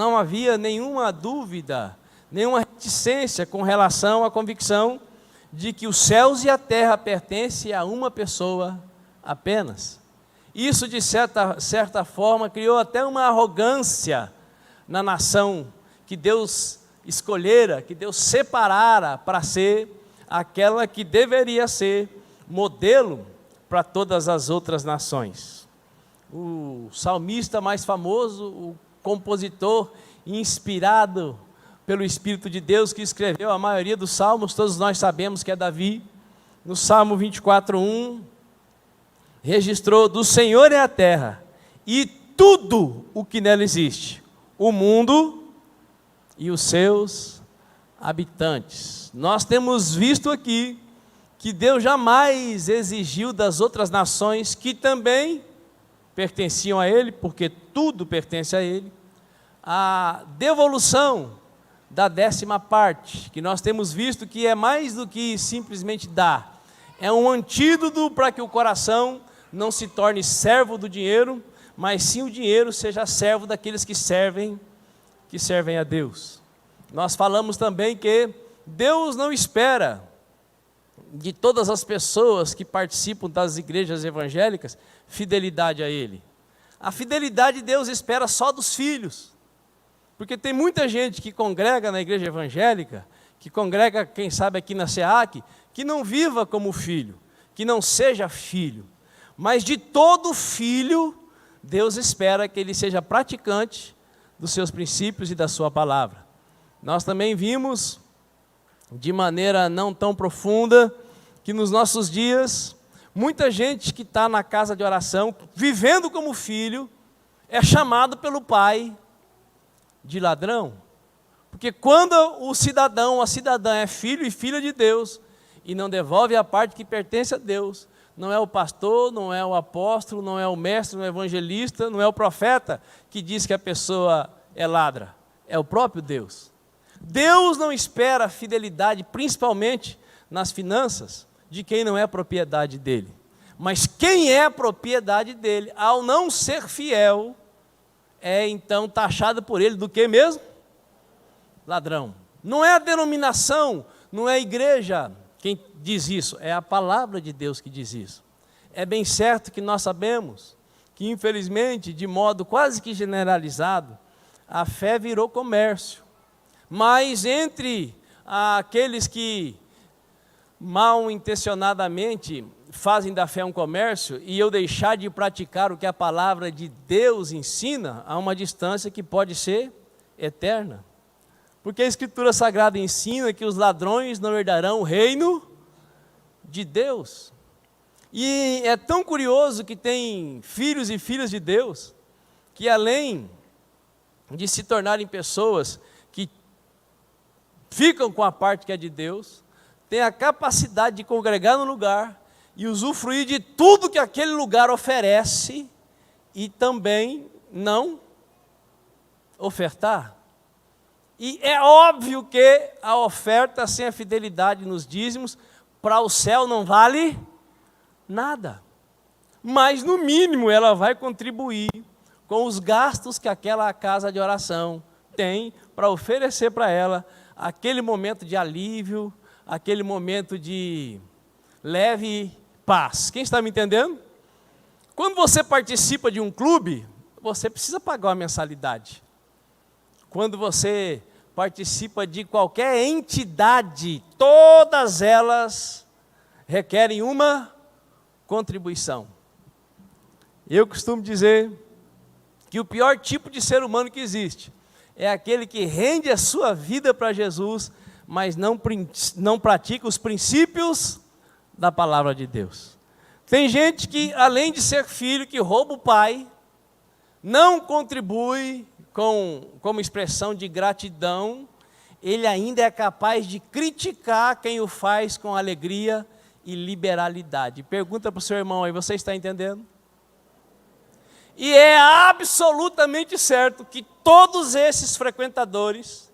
não havia nenhuma dúvida, nenhuma reticência com relação à convicção de que os céus e a terra pertencem a uma pessoa apenas. Isso, de certa forma, criou até uma arrogância na nação que Deus escolhera, que Deus separara para ser aquela que deveria ser modelo para todas as outras nações. O salmista mais famoso, o compositor inspirado pelo Espírito de Deus, que escreveu a maioria dos salmos, todos nós sabemos que é Davi, no Salmo 24:1, registrou: do Senhor é a terra e tudo o que nela existe, o mundo e os seus habitantes. Nós temos visto aqui que Deus jamais exigiu das outras nações, que também pertenciam a Ele, porque tudo pertence a Ele, a devolução da 10ª parte, que nós temos visto que é mais do que simplesmente dar, é um antídoto para que o coração não se torne servo do dinheiro, mas sim o dinheiro seja servo daqueles que servem a Deus. Nós falamos também que Deus não espera de todas as pessoas que participam das igrejas evangélicas fidelidade a Ele. A fidelidade Deus espera só dos filhos, porque tem muita gente que congrega na igreja evangélica, que congrega, quem sabe aqui na SEAC, que não viva como filho, que não seja filho. Mas de todo filho, Deus espera que ele seja praticante dos seus princípios e da sua palavra. Nós também vimos, de maneira não tão profunda, que nos nossos dias, muita gente que está na casa de oração, vivendo como filho, é chamado pelo pai de ladrão. Porque quando o cidadão ou a cidadã é filho e filha de Deus, e não devolve a parte que pertence a Deus, não é o pastor, não é o apóstolo, não é o mestre, não é o evangelista, não é o profeta que diz que a pessoa é ladra, é o próprio Deus. Deus não espera fidelidade, principalmente nas finanças, de quem não é propriedade dele. Mas quem é propriedade dele, ao não ser fiel, é então taxado por ele do que mesmo? Ladrão. Não é a denominação, não é a igreja quem diz isso, é a palavra de Deus que diz isso. É bem certo que nós sabemos que, infelizmente, de modo quase que generalizado, a fé virou comércio. Mas entre aqueles que mal intencionadamente fazem da fé um comércio, e eu deixar de praticar o que a palavra de Deus ensina, há uma distância que pode ser eterna. Porque a Escritura Sagrada ensina que os ladrões não herdarão o reino de Deus. E é tão curioso que tem filhos e filhas de Deus, que além de se tornarem pessoas que ficam com a parte que é de Deus, têm a capacidade de congregar no lugar e usufruir de tudo que aquele lugar oferece e também não ofertar. E é óbvio que a oferta sem a fidelidade nos dízimos, para o céu não vale nada. Mas, no mínimo, ela vai contribuir com os gastos que aquela casa de oração tem para oferecer para ela aquele momento de alívio, aquele momento de leve paz. Quem está me entendendo? Quando você participa de um clube, você precisa pagar uma mensalidade. Quando você participa de qualquer entidade, todas elas requerem uma contribuição. Eu costumo dizer que o pior tipo de ser humano que existe é aquele que rende a sua vida para Jesus, mas não pratica os princípios da palavra de Deus. Tem gente que, além de ser filho, que rouba o pai, não contribui como expressão de gratidão, ele ainda é capaz de criticar quem o faz com alegria e liberalidade. Pergunta para o seu irmão aí, você está entendendo? E é absolutamente certo que todos esses frequentadores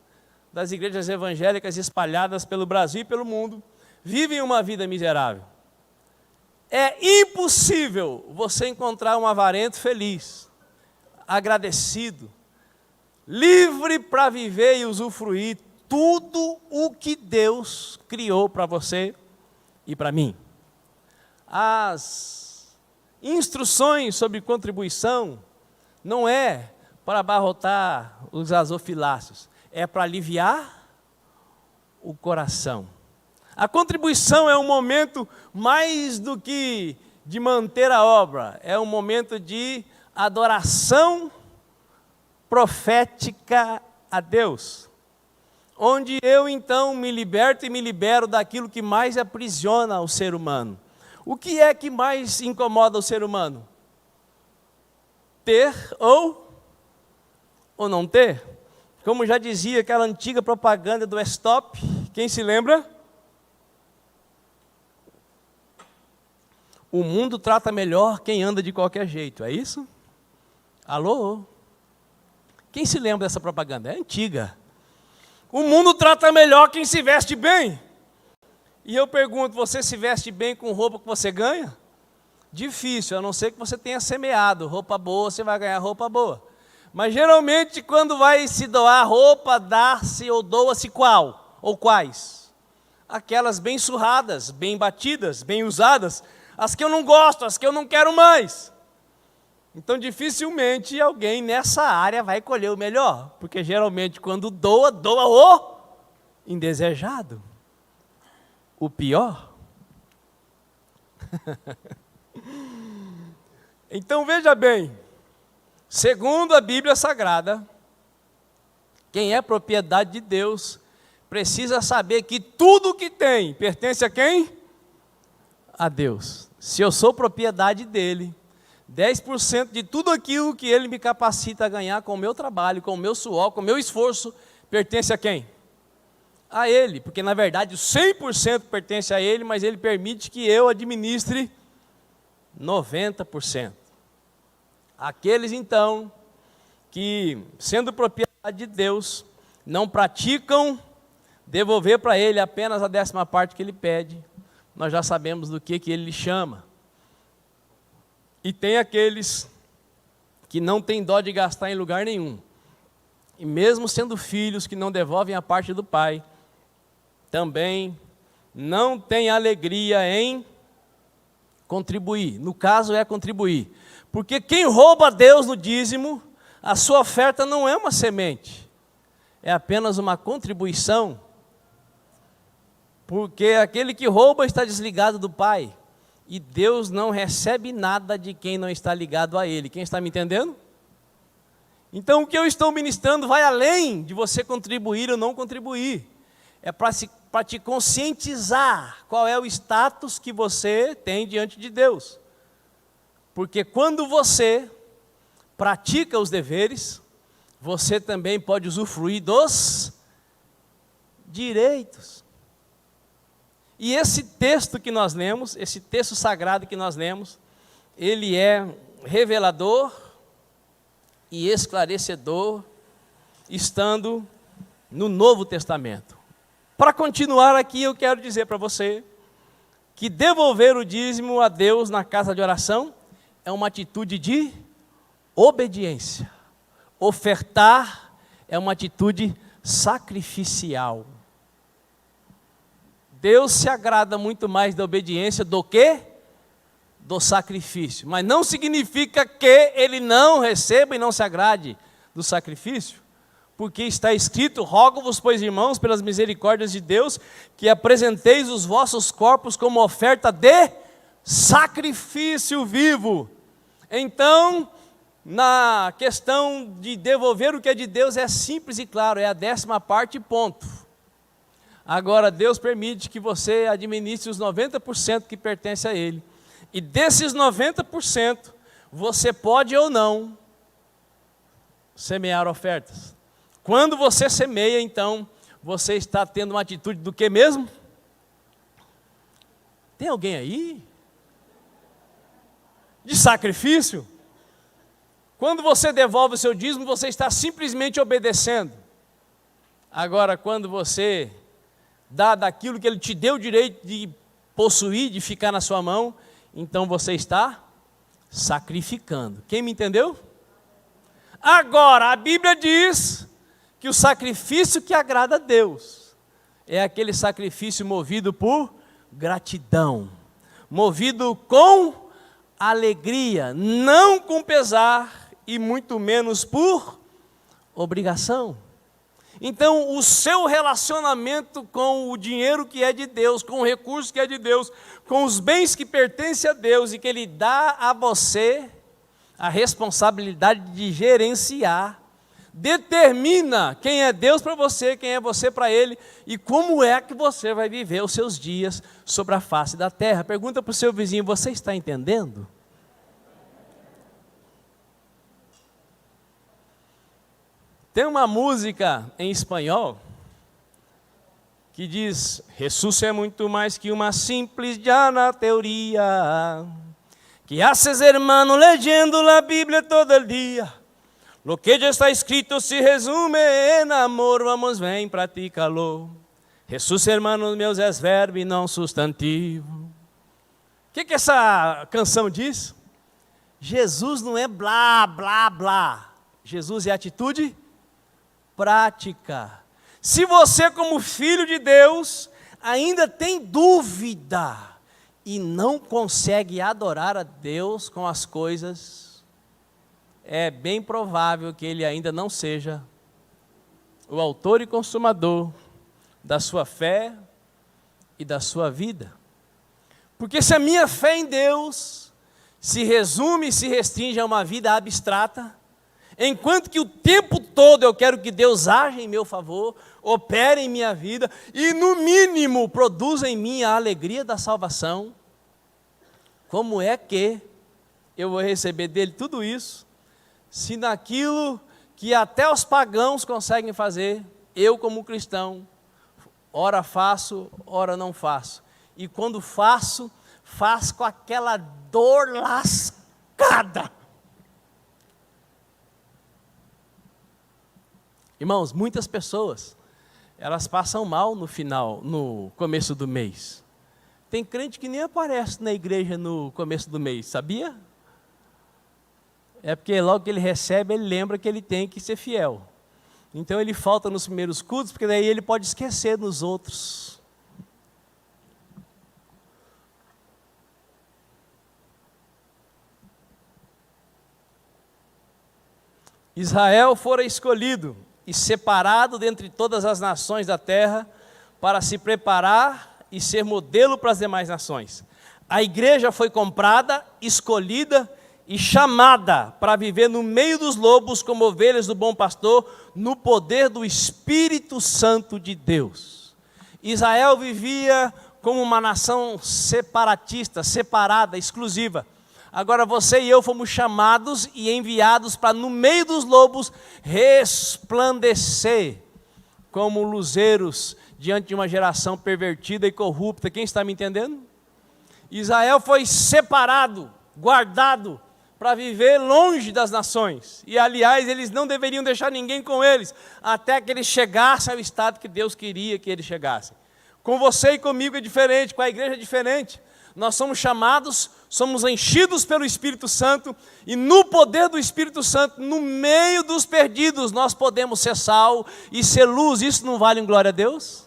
das igrejas evangélicas espalhadas pelo Brasil e pelo mundo vivem uma vida miserável. É impossível você encontrar um avarento feliz, agradecido, livre para viver e usufruir tudo o que Deus criou para você e para mim. As instruções sobre contribuição não é para abarrotar os gasofiláceos, é para aliviar o coração. A contribuição é um momento mais do que de manter a obra, é um momento de adoração profética a Deus, onde eu então me liberto e me libero daquilo que mais aprisiona o ser humano. O que é que mais incomoda o ser humano? Ter ou não ter? Como já dizia aquela antiga propaganda do Stop, quem se lembra? O mundo trata melhor quem anda de qualquer jeito, é isso? Alô? Quem se lembra dessa propaganda? É antiga. O mundo trata melhor quem se veste bem. E eu pergunto, você se veste bem com roupa que você ganha? Difícil, a não ser que você tenha semeado roupa boa, você vai ganhar roupa boa. Mas geralmente quando vai se doar roupa, dá-se ou doa-se qual? Ou quais? Aquelas bem surradas, bem batidas, bem usadas, as que eu não gosto, as que eu não quero mais. Então dificilmente alguém nessa área vai colher o melhor, porque geralmente quando doa, doa o indesejado, o pior. Então veja bem, segundo a Bíblia Sagrada, quem é propriedade de Deus precisa saber que tudo o que tem pertence a quem? A Deus. Se eu sou propriedade dele, 10% de tudo aquilo que ele me capacita a ganhar com o meu trabalho, com o meu suor, com o meu esforço, pertence a quem? A ele, porque na verdade o 100% pertence a ele, mas ele permite que eu administre 90%. Aqueles então que, sendo propriedade de Deus, não praticam devolver para ele apenas a 10ª parte que ele pede, nós já sabemos do que ele chama. E tem aqueles que não têm dó de gastar em lugar nenhum. E mesmo sendo filhos que não devolvem a parte do pai, também não têm alegria em contribuir. No caso é contribuir. Porque quem rouba a Deus no dízimo, a sua oferta não é uma semente, é apenas uma contribuição. Porque aquele que rouba está desligado do pai. E Deus não recebe nada de quem não está ligado a Ele. Quem está me entendendo? Então o que eu estou ministrando vai além de você contribuir ou não contribuir. É para te conscientizar qual é o status que você tem diante de Deus. Porque quando você pratica os deveres, você também pode usufruir dos direitos. E esse texto que nós lemos, esse texto sagrado que nós lemos, ele é revelador e esclarecedor, estando no Novo Testamento. Para continuar aqui, eu quero dizer para você que devolver o dízimo a Deus na casa de oração é uma atitude de obediência. Ofertar é uma atitude sacrificial. Deus se agrada muito mais da obediência do que do sacrifício. Mas não significa que Ele não receba e não se agrade do sacrifício. Porque está escrito, rogo-vos, pois irmãos, pelas misericórdias de Deus, que apresenteis os vossos corpos como oferta de sacrifício vivo. Então, na questão de devolver o que é de Deus, é simples e claro, é a 10ª parte, ponto. Agora, Deus permite que você administre os 90% que pertence a Ele. E desses 90%, você pode ou não semear ofertas. Quando você semeia, então, você está tendo uma atitude do que mesmo? Tem alguém aí? De sacrifício? Quando você devolve o seu dízimo, você está simplesmente obedecendo. Agora, quando você dá daquilo que Ele te deu o direito de possuir, de ficar na sua mão, então você está sacrificando. Quem me entendeu? Agora, a Bíblia diz que o sacrifício que agrada a Deus é aquele sacrifício movido por gratidão, movido com alegria, não com pesar e muito menos por obrigação. Então, o seu relacionamento com o dinheiro que é de Deus, com o recurso que é de Deus, com os bens que pertencem a Deus e que Ele dá a você a responsabilidade de gerenciar, determina quem é Deus para você, quem é você para Ele e como é que você vai viver os seus dias sobre a face da terra. Pergunta para o seu vizinho: você está entendendo? Tem uma música em espanhol que diz: Jesús é muito mais que uma simples llana teoría, que haces, hermano, leyendo la Biblia todo el día. Lo que ya está escrito se resume en amor, vamos, vem, pratica-lo. Jesús, hermanos meus, é verbo e não substantivo. O que essa canção diz? Jesus não é blá, blá, blá. Jesus é atitude prática. Se você, como filho de Deus, ainda tem dúvida e não consegue adorar a Deus com as coisas, é bem provável que Ele ainda não seja o autor e consumador da sua fé e da sua vida. Porque se a minha fé em Deus se resume e se restringe a uma vida abstrata, enquanto que o tempo todo eu quero que Deus haja em meu favor, opere em minha vida e, no mínimo, produza em mim a alegria da salvação, como é que eu vou receber dele tudo isso, se naquilo que até os pagãos conseguem fazer, eu como cristão, ora faço, ora não faço. E quando faço, faço com aquela dor lascada. Irmãos, muitas pessoas, elas passam mal no começo do mês. Tem crente que nem aparece na igreja no começo do mês, sabia? É porque logo que ele recebe, ele lembra que ele tem que ser fiel. Então ele falta nos primeiros cultos, porque daí ele pode esquecer nos outros. Israel fora escolhido e separado dentre todas as nações da terra para se preparar e ser modelo para as demais nações. A igreja foi comprada, escolhida e chamada para viver no meio dos lobos como ovelhas do bom pastor, no poder do Espírito Santo de Deus. Israel vivia como uma nação separatista, separada, exclusiva. Agora você e eu fomos chamados e enviados para, no meio dos lobos, resplandecer como luzeiros diante de uma geração pervertida e corrupta. Quem está me entendendo? Israel foi separado, guardado, para viver longe das nações. E, aliás, eles não deveriam deixar ninguém com eles, até que eles chegassem ao estado que Deus queria que eles chegassem. Com você e comigo é diferente, com a igreja é diferente. Nós somos chamados, somos enchidos pelo Espírito Santo, e no poder do Espírito Santo, no meio dos perdidos, nós podemos ser sal e ser luz. Isso não vale um glória a Deus?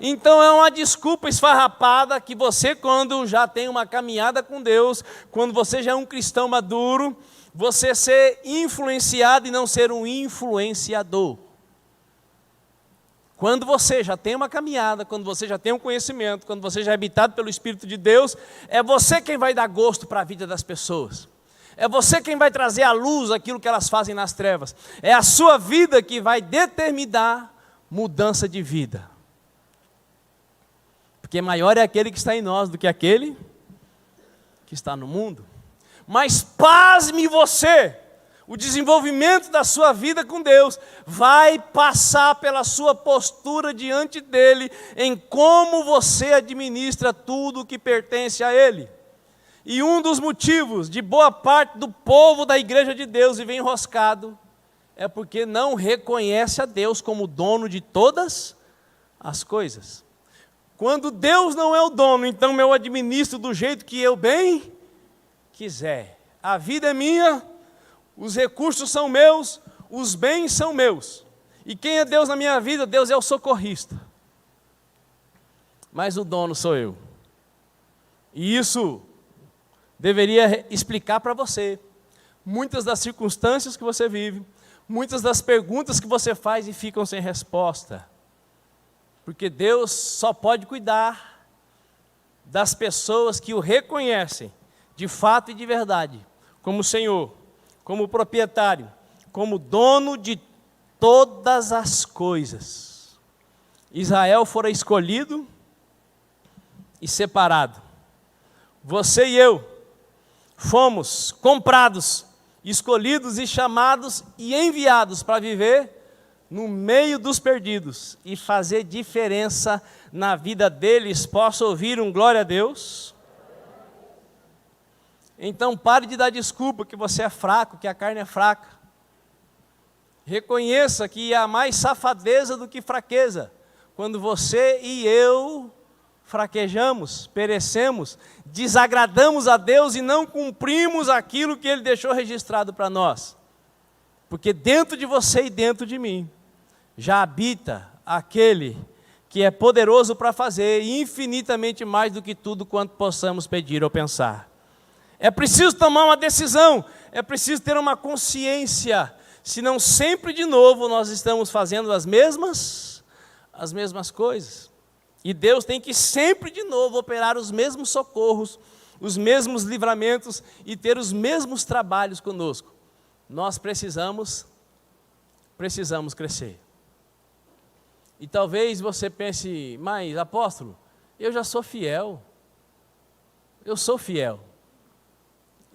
Então é uma desculpa esfarrapada que você, quando já tem uma caminhada com Deus, quando você já é um cristão maduro, você ser influenciado e não ser um influenciador. Quando você já tem uma caminhada, quando você já tem um conhecimento, quando você já é habitado pelo Espírito de Deus, é você quem vai dar gosto para a vida das pessoas. É você quem vai trazer à luz aquilo que elas fazem nas trevas. É a sua vida que vai determinar mudança de vida. Porque maior é aquele que está em nós do que aquele que está no mundo. Mas pasme você, o desenvolvimento da sua vida com Deus vai passar pela sua postura diante dEle, em como você administra tudo que pertence a Ele. E um dos motivos de boa parte do povo da igreja de Deus viver enroscado é porque não reconhece a Deus como dono de todas as coisas. Quando Deus não é o dono, então eu administro do jeito que eu bem quiser. A vida é minha, os recursos são meus, os bens são meus. E quem é Deus na minha vida? Deus é o socorrista. Mas o dono sou eu. E isso deveria explicar para você muitas das circunstâncias que você vive, muitas das perguntas que você faz e ficam sem resposta. Porque Deus só pode cuidar das pessoas que o reconhecem, de fato e de verdade, como Senhor, como proprietário, como dono de todas as coisas. Israel fora escolhido e separado. Você e eu fomos comprados, escolhidos e chamados e enviados para viver no meio dos perdidos e fazer diferença na vida deles. Posso ouvir um glória a Deus? Então pare de dar desculpa que você é fraco, que a carne é fraca. Reconheça que há mais safadeza do que fraqueza, quando você e eu fraquejamos, perecemos, desagradamos a Deus e não cumprimos aquilo que Ele deixou registrado para nós. Porque dentro de você e dentro de mim, já habita aquele que é poderoso para fazer infinitamente mais do que tudo quanto possamos pedir ou pensar. É preciso tomar uma decisão, é preciso ter uma consciência, senão sempre de novo nós estamos fazendo as mesmas coisas. E Deus tem que sempre de novo operar os mesmos socorros, os mesmos livramentos e ter os mesmos trabalhos conosco. Nós precisamos crescer. E talvez você pense, mas apóstolo, eu já sou fiel. Eu sou fiel.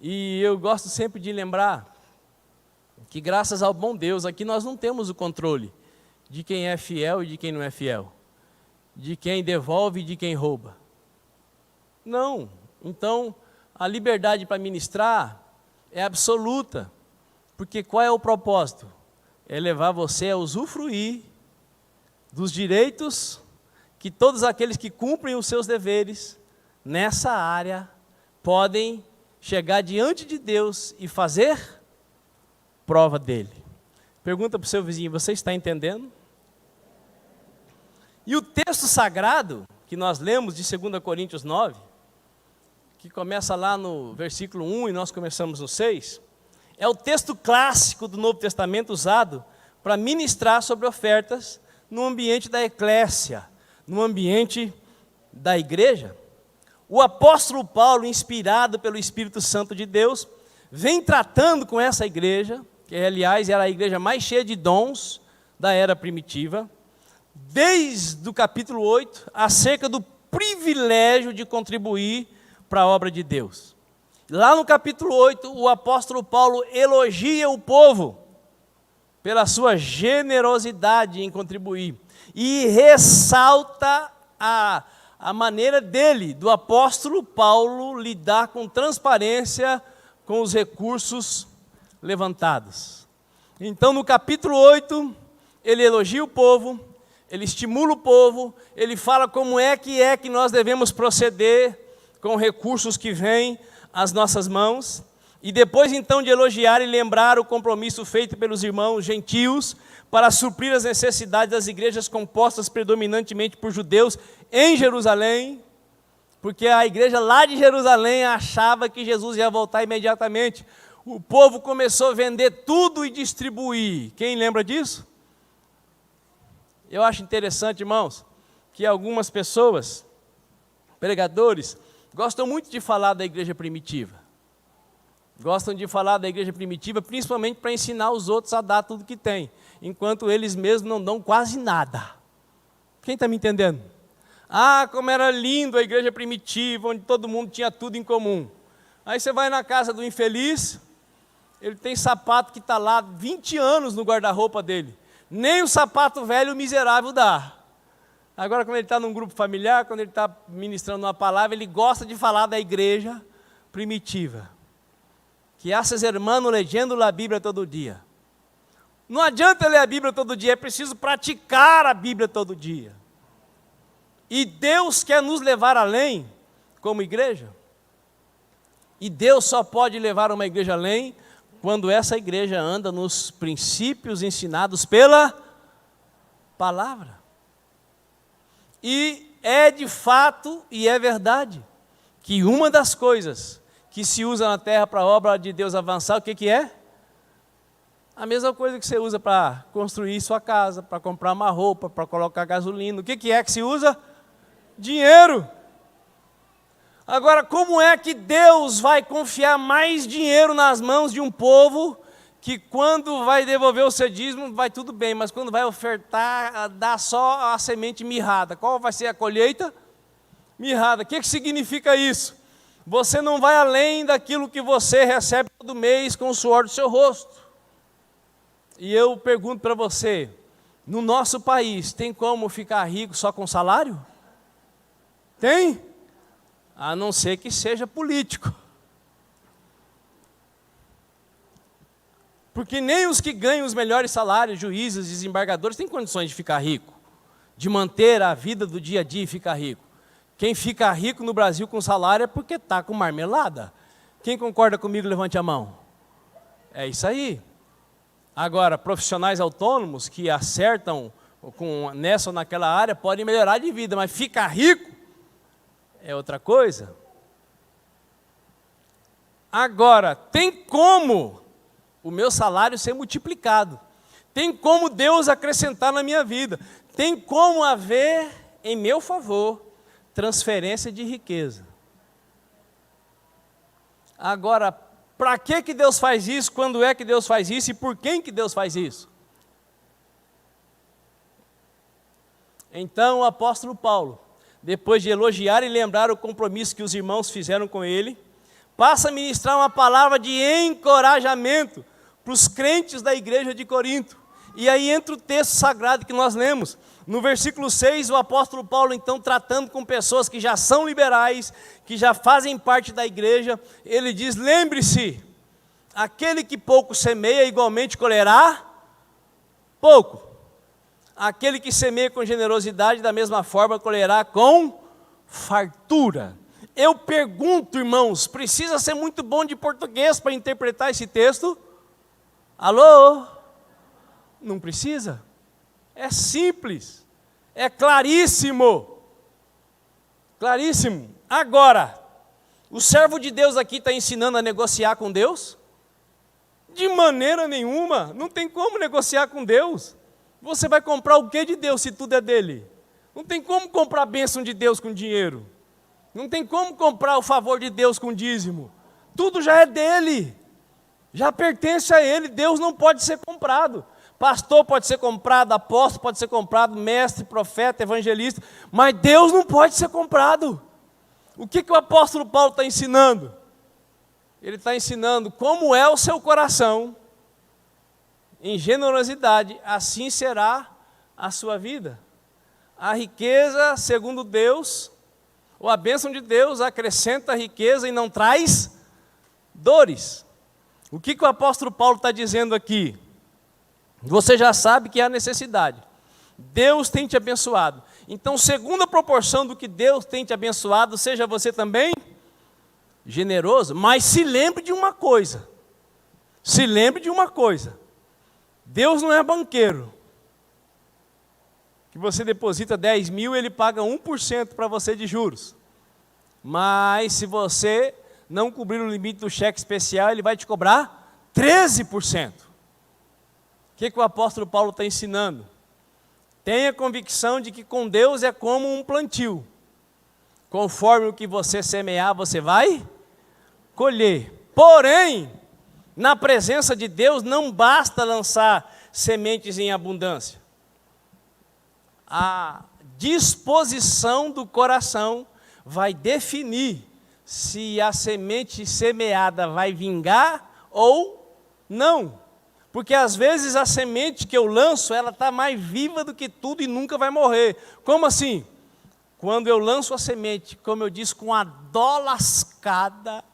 E eu gosto sempre de lembrar que graças ao bom Deus, aqui nós não temos o controle de quem é fiel e de quem não é fiel, de quem devolve e de quem rouba. Não. Então, a liberdade para ministrar é absoluta, porque qual é o propósito? É levar você a usufruir dos direitos que todos aqueles que cumprem os seus deveres nessa área podem chegar diante de Deus e fazer prova dele. Pergunta para o seu vizinho, você está entendendo? E o texto sagrado que nós lemos de 2 Coríntios 9, que começa lá no versículo 1 e nós começamos no 6, é o texto clássico do Novo Testamento usado para ministrar sobre ofertas no ambiente da eclésia, no ambiente da igreja. O apóstolo Paulo, inspirado pelo Espírito Santo de Deus, vem tratando com essa igreja, que aliás era a igreja mais cheia de dons da era primitiva, desde o capítulo 8, acerca do privilégio de contribuir para a obra de Deus. Lá no capítulo 8, o apóstolo Paulo elogia o povo pela sua generosidade em contribuir e ressalta a maneira dele, do apóstolo Paulo, lidar com transparência com os recursos levantados. Então, no capítulo 8, ele elogia o povo, ele estimula o povo, ele fala como é que nós devemos proceder com recursos que vêm às nossas mãos. E depois então de elogiar e lembrar o compromisso feito pelos irmãos gentios para suprir as necessidades das igrejas compostas predominantemente por judeus em Jerusalém, porque a igreja lá de Jerusalém achava que Jesus ia voltar imediatamente. O povo começou a vender tudo e distribuir. Quem lembra disso? Eu acho interessante, irmãos, que algumas pessoas, pregadores, gostam muito de falar da igreja primitiva. Gostam de falar da igreja primitiva, principalmente para ensinar os outros a dar tudo que tem, enquanto eles mesmos não dão quase nada. Quem está me entendendo? Ah, como era lindo a igreja primitiva, onde todo mundo tinha tudo em comum. Aí você vai na casa do infeliz, ele tem sapato que está lá 20 anos no guarda-roupa dele. Nem o sapato velho o miserável dá. Agora, quando ele está num grupo familiar, quando ele está ministrando uma palavra, ele gosta de falar da igreja primitiva. Que haces hermano leyendo a Bíblia todo dia. Não adianta ler a Bíblia todo dia, é preciso praticar a Bíblia todo dia. E Deus quer nos levar além, como igreja. E Deus só pode levar uma igreja além quando essa igreja anda nos princípios ensinados pela palavra. E é de fato e é verdade que uma das coisas que se usa na terra para a obra de Deus avançar, o que que é? A mesma coisa que você usa para construir sua casa, para comprar uma roupa, para colocar gasolina. O que que é que se usa? Dinheiro. Agora, como é que Deus vai confiar mais dinheiro nas mãos de um povo que quando vai devolver o seu dízimo vai tudo bem, mas quando vai ofertar dá só a semente mirrada? Qual vai ser a colheita? Mirrada. O que que significa isso? Você não vai além daquilo que você recebe todo mês com o suor do seu rosto. E eu pergunto para você, no nosso país, tem como ficar rico só com salário? Tem? A não ser que seja político. Porque nem os que ganham os melhores salários, juízes, desembargadores, têm condições de ficar rico, de manter a vida do dia a dia e ficar rico. Quem fica rico no Brasil com salário é porque está com marmelada. Quem concorda comigo, levante a mão. É isso aí. Agora, profissionais autônomos que acertam nessa ou naquela área podem melhorar de vida, mas ficar rico é outra coisa. Agora, tem como o meu salário ser multiplicado. Tem como Deus acrescentar na minha vida. Tem como haver, em meu favor, transferência de riqueza. Agora, para que Deus faz isso? Quando é que Deus faz isso? E por quem que Deus faz isso? Então, o apóstolo Paulo, depois de elogiar e lembrar o compromisso que os irmãos fizeram com ele, passa a ministrar uma palavra de encorajamento para os crentes da igreja de Corinto. E aí entra o texto sagrado que nós lemos. No versículo 6, o apóstolo Paulo, então, tratando com pessoas que já são liberais, que já fazem parte da igreja, ele diz: lembre-se, aquele que pouco semeia, igualmente colherá pouco. Aquele que semeia com generosidade, da mesma forma colherá com fartura. Eu pergunto, irmãos, precisa ser muito bom de português para interpretar esse texto? Alô? Não precisa? É simples, é claríssimo, claríssimo. Agora, o servo de Deus aqui está ensinando a negociar com Deus? De maneira nenhuma, não tem como negociar com Deus. Você vai comprar o que de Deus se tudo é dele? Não tem como comprar a bênção de Deus com dinheiro. Não tem como comprar o favor de Deus com dízimo. Tudo já é dele, já pertence a ele. Deus não pode ser comprado. Pastor pode ser comprado, apóstolo pode ser comprado, mestre, profeta, evangelista, mas Deus não pode ser comprado. O que o apóstolo Paulo está ensinando? Ele está ensinando como é o seu coração, em generosidade, assim será a sua vida. A riqueza, segundo Deus, ou a bênção de Deus, acrescenta riqueza e não traz dores. O que o apóstolo Paulo está dizendo aqui? Você já sabe que é a necessidade. Deus tem te abençoado. Então, segunda proporção do que Deus tem te abençoado, seja você também generoso, mas se lembre de uma coisa. Se lembre de uma coisa. Deus não é banqueiro. Que você deposita 10 mil, ele paga 1% para você de juros. Mas se você não cobrir o limite do cheque especial, ele vai te cobrar 13%. O que o apóstolo Paulo está ensinando? Tenha convicção de que com Deus é como um plantio. Conforme o que você semear, você vai colher. Porém, na presença de Deus, não basta lançar sementes em abundância. A disposição do coração vai definir se a semente semeada vai vingar ou não. Porque às vezes a semente que eu lanço, ela está mais viva do que tudo e nunca vai morrer. Como assim? Quando eu lanço a semente, como eu disse, com a dó lascada,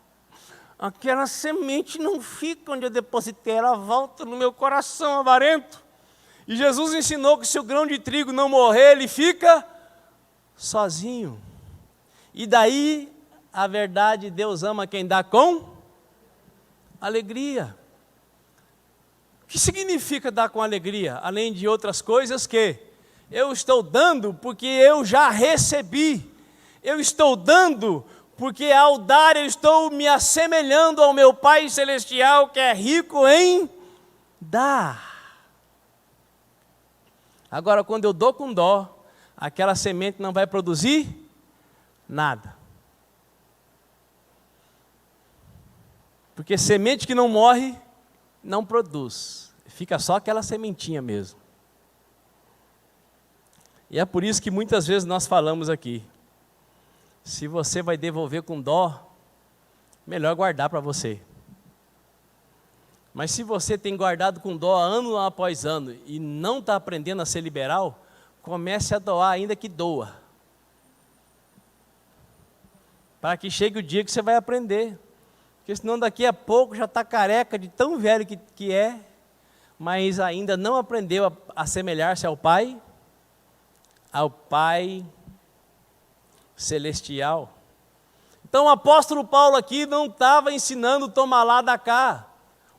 aquela semente não fica onde eu depositei, ela volta no meu coração avarento. E Jesus ensinou que se o grão de trigo não morrer, ele fica sozinho. E daí, a verdade, Deus ama quem dá com alegria. que significa dar com alegria? Além de outras coisas que eu estou dando porque eu já recebi. Eu estou dando porque ao dar eu estou me assemelhando ao meu Pai Celestial, que é rico em dar. Agora, quando eu dou com dó, aquela semente não vai produzir nada. Porque semente que não morre, não produz. Fica só aquela sementinha mesmo. E é por isso que muitas vezes nós falamos aqui, se você vai devolver com dó, melhor guardar para você. Mas se você tem guardado com dó ano após ano e não está aprendendo a ser liberal, comece a doar ainda que doa. Para que chegue o dia que você vai aprender. Porque senão daqui a pouco já está careca de tão velho que é, mas ainda não aprendeu a assemelhar-se ao Pai Celestial. Então o apóstolo Paulo aqui não estava ensinando tomar lá da cá.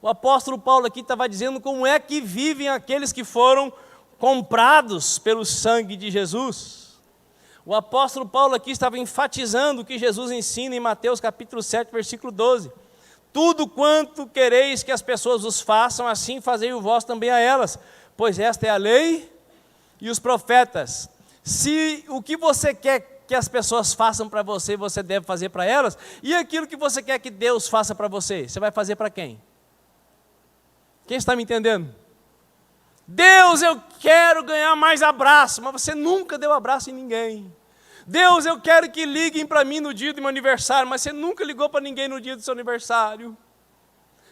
O apóstolo Paulo aqui estava dizendo como é que vivem aqueles que foram comprados pelo sangue de Jesus. O apóstolo Paulo aqui estava enfatizando o que Jesus ensina em Mateus capítulo 7, versículo 12. Tudo quanto quereis que as pessoas os façam, assim fazei o vós também a elas, pois esta é a lei e os profetas. Se o que você quer que as pessoas façam para você, você deve fazer para elas, e aquilo que você quer que Deus faça para você, você vai fazer para quem? Quem está me entendendo? Deus, eu quero ganhar mais abraço, mas você nunca deu abraço em ninguém. Deus, eu quero que liguem para mim no dia do meu aniversário, mas você nunca ligou para ninguém no dia do seu aniversário.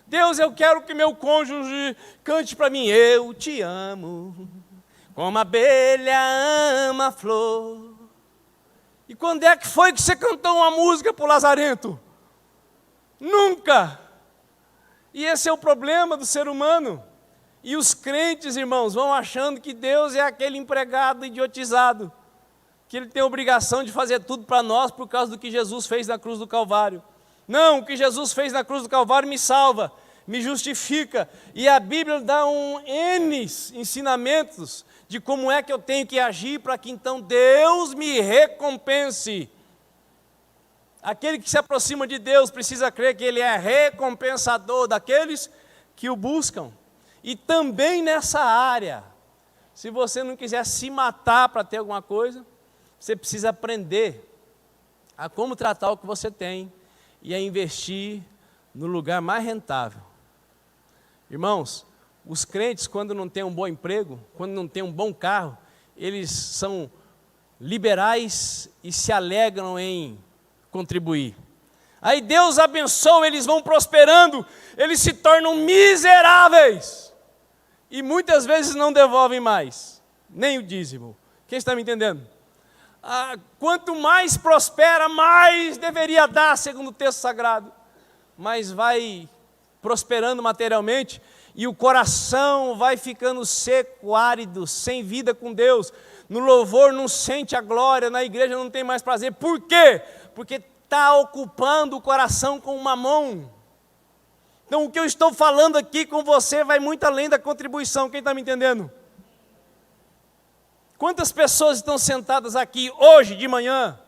Deus, eu quero que meu cônjuge cante para mim, eu te amo, como a abelha ama a flor. E quando é que foi que você cantou uma música para o lazarento? Nunca. E esse é o problema do ser humano. E os crentes, irmãos, vão achando que Deus é aquele empregado idiotizado, que Ele tem a obrigação de fazer tudo para nós por causa do que Jesus fez na cruz do Calvário. Não, o que Jesus fez na cruz do Calvário me salva, me justifica. E a Bíblia dá N ensinamentos de como é que eu tenho que agir para que então Deus me recompense. Aquele que se aproxima de Deus precisa crer que Ele é recompensador daqueles que o buscam. E também nessa área, se você não quiser se matar para ter alguma coisa, você precisa aprender a como tratar o que você tem e a investir no lugar mais rentável. Irmãos, os crentes, quando não têm um bom emprego, quando não têm um bom carro, eles são liberais e se alegram em contribuir. Aí Deus abençoa, eles vão prosperando, eles se tornam miseráveis. E muitas vezes não devolvem mais, nem o dízimo. Quem está me entendendo? Quanto mais prospera, mais deveria dar, segundo o texto sagrado. Mas vai prosperando materialmente e o coração vai ficando seco, árido, sem vida com Deus. No louvor não sente a glória, na igreja não tem mais prazer. Por quê? Porque está ocupando o coração com mamão. Então o que eu estou falando aqui com você vai muito além da contribuição. Quem está me entendendo? Quantas pessoas estão sentadas aqui hoje de manhã,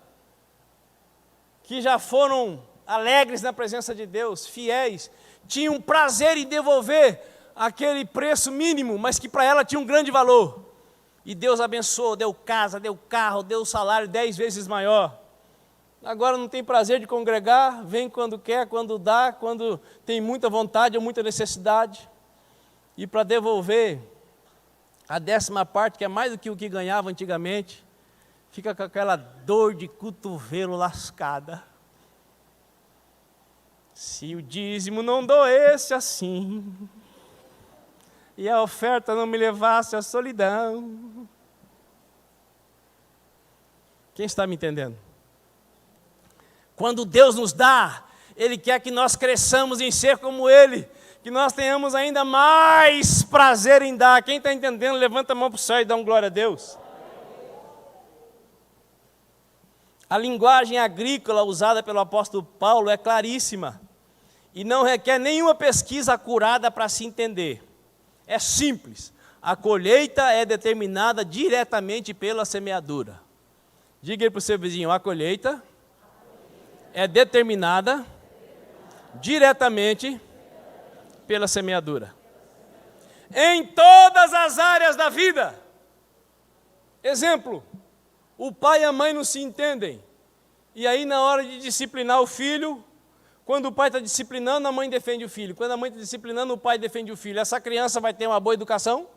que já foram alegres na presença de Deus, fiéis, tinham prazer em devolver aquele preço mínimo, mas que para ela tinha um grande valor. E Deus abençoou, deu casa, deu carro, deu salário 10 vezes maior. Agora não tem prazer de congregar, vem quando quer, quando dá, quando tem muita vontade ou muita necessidade. E para devolver a 10ª parte, que é mais do que o que ganhava antigamente, fica com aquela dor de cotovelo lascada. Se o dízimo não doesse assim, e a oferta não me levasse à solidão. Quem está me entendendo? Quando Deus nos dá, Ele quer que nós cresçamos em ser como Ele, que nós tenhamos ainda mais prazer em dar. Quem está entendendo, levanta a mão para o céu e dá um glória a Deus. A linguagem agrícola usada pelo apóstolo Paulo é claríssima e não requer nenhuma pesquisa acurada para se entender. É simples. A colheita é determinada diretamente pela semeadura. Diga aí para o seu vizinho, a colheita é determinada diretamente pela semeadura. Em todas as áreas da vida. Exemplo, o pai e a mãe não se entendem. E aí na hora de disciplinar o filho, quando o pai está disciplinando, a mãe defende o filho. Quando a mãe está disciplinando, o pai defende o filho. Essa criança vai ter uma boa educação?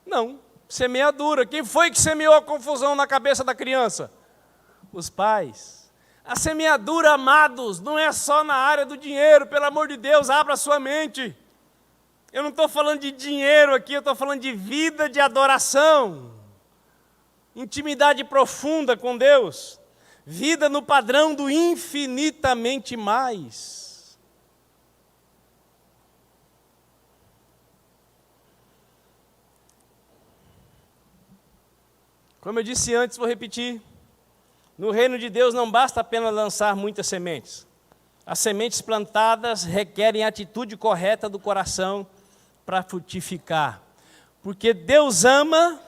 Não. Semeadura. Quem foi que semeou a confusão na cabeça da criança? Os pais. A semeadura, amados, não é só na área do dinheiro. Pelo amor de Deus, abra sua mente. Eu não estou falando de dinheiro aqui, eu estou falando de vida de adoração. Intimidade profunda com Deus. Vida no padrão do infinitamente mais. Como eu disse antes, vou repetir. No reino de Deus não basta apenas lançar muitas sementes. As sementes plantadas requerem a atitude correta do coração para frutificar. Porque Deus ama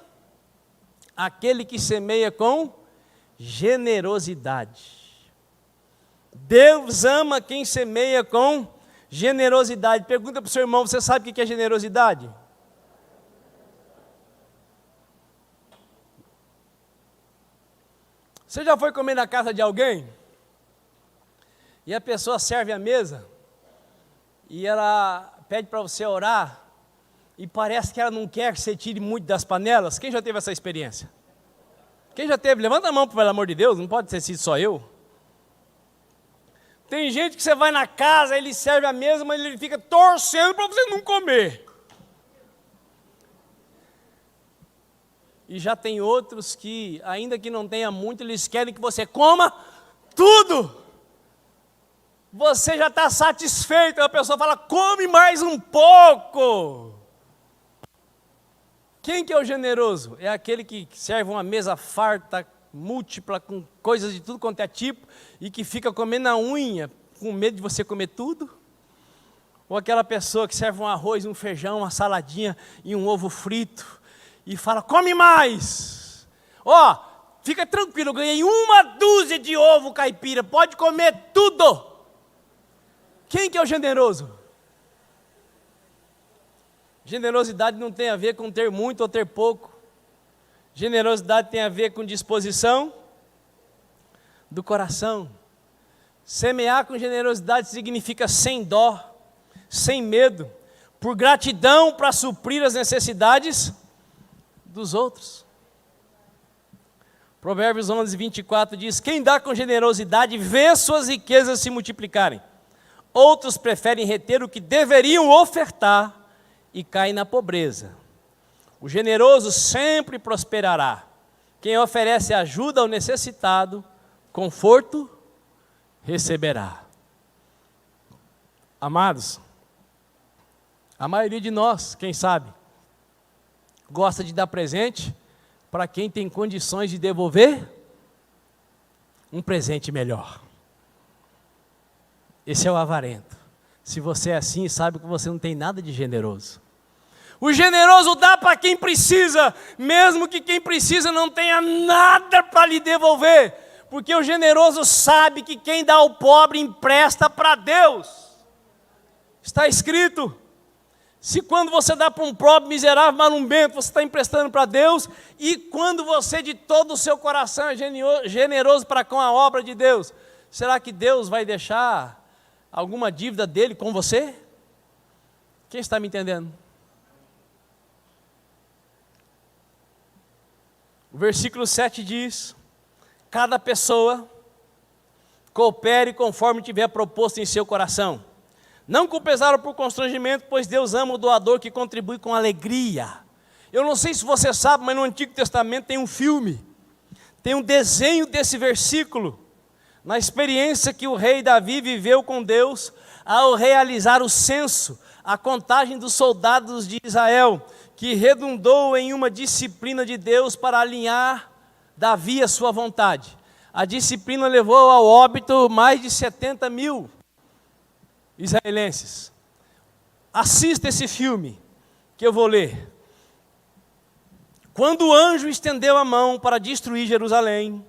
aquele que semeia com generosidade. Deus ama quem semeia com generosidade. Pergunta para o seu irmão, você sabe o que é generosidade? Você já foi comer na casa de alguém? E a pessoa serve a mesa, e ela pede para você orar, e parece que ela não quer que você tire muito das panelas? Quem já teve essa experiência? Quem já teve? Levanta a mão, pelo amor de Deus, não pode ter sido só eu. Tem gente que você vai na casa, ele serve a mesa, mas ele fica torcendo para você não comer. E já tem outros que, ainda que não tenha muito, eles querem que você coma tudo. Você já está satisfeito, a pessoa fala, come mais um pouco. Quem que é o generoso? É aquele que serve uma mesa farta, múltipla, com coisas de tudo quanto é tipo, e que fica comendo a unha, com medo de você comer tudo? Ou aquela pessoa que serve um arroz, um feijão, uma saladinha e um ovo frito, e fala, come mais. Ó, fica tranquilo, eu ganhei 1 dúzia de ovo caipira, pode comer tudo. Quem que é o generoso? Generosidade não tem a ver com ter muito ou ter pouco. Generosidade tem a ver com disposição do coração. Semear com generosidade significa sem dó, sem medo, por gratidão para suprir as necessidades dos outros. Provérbios 11, 24 diz, quem dá com generosidade vê suas riquezas se multiplicarem. Outros preferem reter o que deveriam ofertar e caem na pobreza. O generoso sempre prosperará. Quem oferece ajuda ao necessitado, conforto, receberá. Amados, a maioria de nós, quem sabe, gosta de dar presente para quem tem condições de devolver um presente melhor. Esse é o avarento. Se você é assim, sabe que você não tem nada de generoso. O generoso dá para quem precisa, mesmo que quem precisa não tenha nada para lhe devolver, porque o generoso sabe que quem dá ao pobre empresta para Deus. Está escrito, se quando você dá para um pobre, miserável, malumbento, você está emprestando para Deus, e quando você de todo o seu coração é generoso para com a obra de Deus, será que Deus vai deixar alguma dívida dele com você? Quem está me entendendo? O versículo 7 diz, cada pessoa coopere conforme tiver proposto em seu coração, não com pesar ou por constrangimento, pois Deus ama o doador que contribui com alegria. Eu não sei se você sabe, mas no Antigo Testamento tem um filme, tem um desenho desse versículo, na experiência que o rei Davi viveu com Deus, ao realizar o censo, a contagem dos soldados de Israel, que redundou em uma disciplina de Deus para alinhar Davi à sua vontade. A disciplina levou ao óbito mais de 70 mil israelenses. Assista esse filme, que eu vou ler. Quando o anjo estendeu a mão para destruir Jerusalém,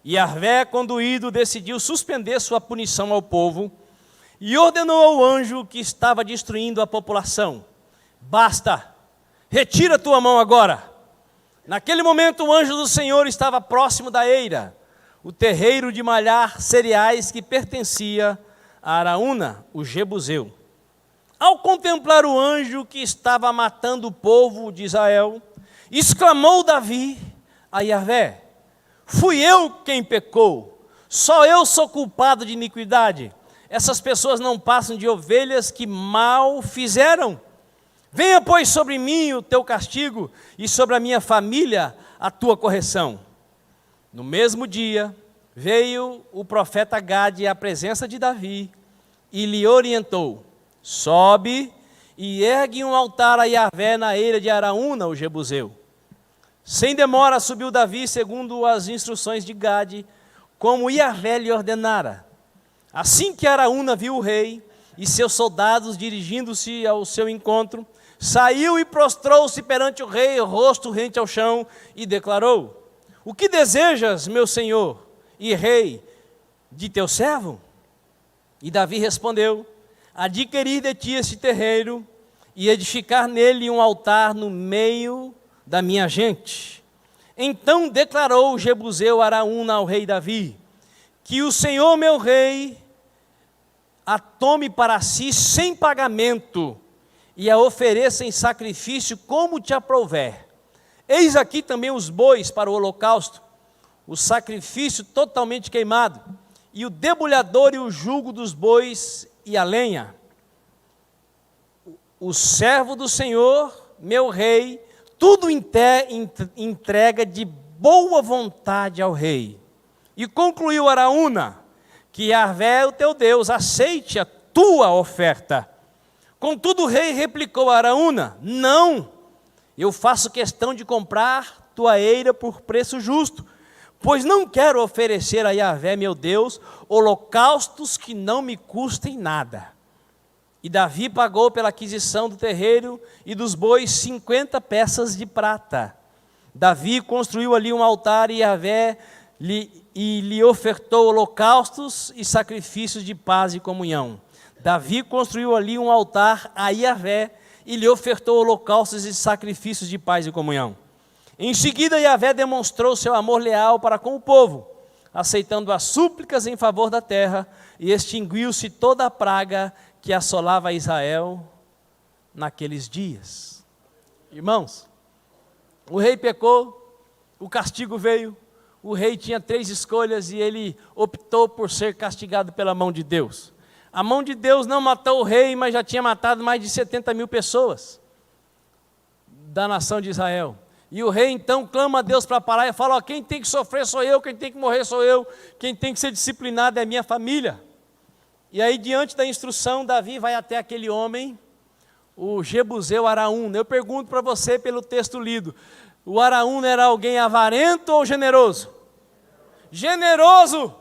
Yahvé, conduído, decidiu suspender sua punição ao povo e ordenou ao anjo que estava destruindo a população: basta, retira tua mão agora. Naquele momento o anjo do Senhor estava próximo da eira, o terreiro de malhar cereais que pertencia a Araúna, o jebuseu. Ao contemplar o anjo que estava matando o povo de Israel, exclamou Davi a Yahvé: fui eu quem pecou, só eu sou culpado de iniquidade. Essas pessoas não passam de ovelhas que mal fizeram. Venha, pois, sobre mim o teu castigo e sobre a minha família a tua correção. No mesmo dia, veio o profeta Gade à presença de Davi e lhe orientou: sobe e ergue um altar a Yahvé na eira de Araúna, o jebuseu. Sem demora subiu Davi segundo as instruções de Gade, como Yahvé lhe ordenara. Assim que Araúna viu o rei e seus soldados dirigindo-se ao seu encontro, saiu e prostrou-se perante o rei, rosto rente ao chão, e declarou: o que desejas, meu senhor e rei, de teu servo? E Davi respondeu: adquirir de ti este terreiro e edificar nele um altar no meio da minha gente. Então declarou o jebuseu Araúna ao rei Davi: que o Senhor meu rei a tome para si sem pagamento e a ofereça em sacrifício como te aprouver. Eis aqui também os bois para o holocausto, o sacrifício totalmente queimado, e o debulhador e o jugo dos bois e a lenha. O servo do Senhor, meu rei, tudo entrega de boa vontade ao rei. E concluiu Araúna: que Yahvé, o teu Deus, aceite a tua oferta. Contudo o rei replicou a Araúna: não, eu faço questão de comprar tua eira por preço justo, pois não quero oferecer a Yahvé, meu Deus, holocaustos que não me custem nada. E Davi pagou pela aquisição do terreiro e dos bois 50 peças de prata. Davi construiu ali um altar e Yahvé lhe ofertou holocaustos e sacrifícios de paz e comunhão. Davi construiu ali um altar a Yahvé e lhe ofertou holocaustos e sacrifícios de paz e comunhão. Em seguida, Yahvé demonstrou seu amor leal para com o povo, aceitando as súplicas em favor da terra, e extinguiu-se toda a praga que assolava Israel naqueles dias. Irmãos, o rei pecou, o castigo veio, o rei tinha 3 escolhas e ele optou por ser castigado pela mão de Deus. A mão de Deus não matou o rei, mas já tinha matado mais de 70 mil pessoas da nação de Israel. E o rei então clama a Deus para parar e fala: ó, quem tem que sofrer sou eu, quem tem que morrer sou eu, quem tem que ser disciplinado é a minha família. E aí, diante da instrução, Davi vai até aquele homem, o jebuseu Araúna. Eu pergunto para você pelo texto lido: o Araúna era alguém avarento ou generoso? Generoso!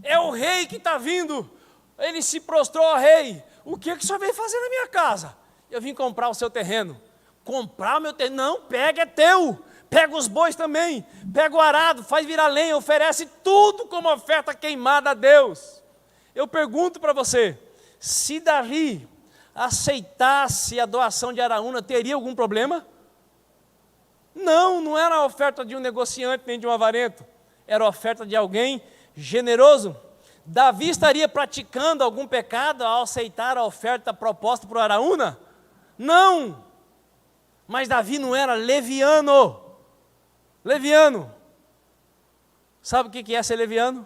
É o rei que está vindo. Ele se prostrou ao rei: o que o senhor veio fazer na minha casa? Eu vim comprar o seu terreno. Comprar o meu terreno? Não, pega, é teu. Pega os bois também, pega o arado, faz virar lenha, oferece tudo como oferta queimada a Deus. Eu pergunto para você, se Davi aceitasse a doação de Araúna, teria algum problema? Não, não era a oferta de um negociante nem de um avarento, era a oferta de alguém generoso. Davi estaria praticando algum pecado ao aceitar a oferta proposta por Araúna? Não, mas Davi não era leviano. Leviano. Sabe o que é ser leviano?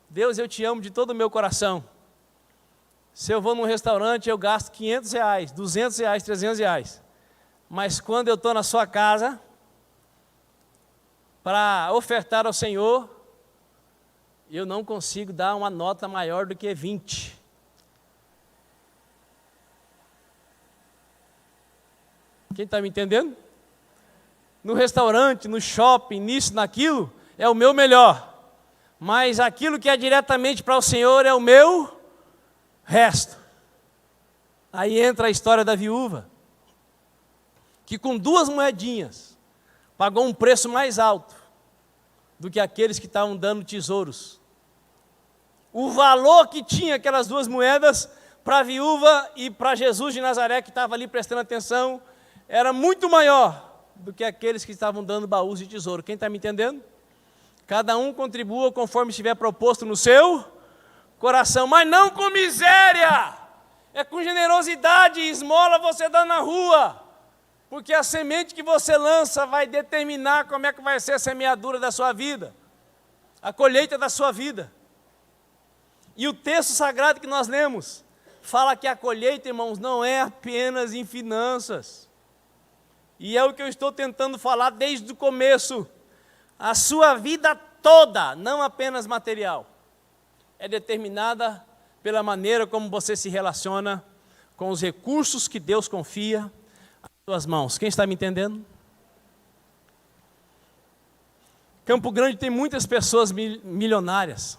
Deus, eu te amo de todo o meu coração. Se eu vou num restaurante, eu gasto R$500, R$200, R$300. Mas quando eu estou na sua casa, para ofertar ao Senhor, eu não consigo dar uma nota maior do que 20. Quem está me entendendo? No restaurante, no shopping, nisso, naquilo, é o meu melhor. Mas aquilo que é diretamente para o Senhor é o meu resto. Aí entra a história da viúva. que com 2 moedinhas pagou um preço mais alto do que aqueles que estavam dando tesouros. O valor que tinha aquelas 2 moedas para a viúva e para Jesus de Nazaré, que estava ali prestando atenção, era muito maior do que aqueles que estavam dando baús de tesouro. Quem está me entendendo? Cada um contribua conforme estiver proposto no seu coração, mas não com miséria, é com generosidade. Esmola você dá na rua, porque a semente que você lança vai determinar como é que vai ser a semeadura da sua vida, a colheita da sua vida. E o texto sagrado que nós lemos fala que a colheita, irmãos, não é apenas em finanças. E é o que eu estou tentando falar desde o começo. A sua vida toda, não apenas material, é determinada pela maneira como você se relaciona com os recursos que Deus confia às suas mãos. Quem está me entendendo? Campo Grande tem muitas pessoas milionárias,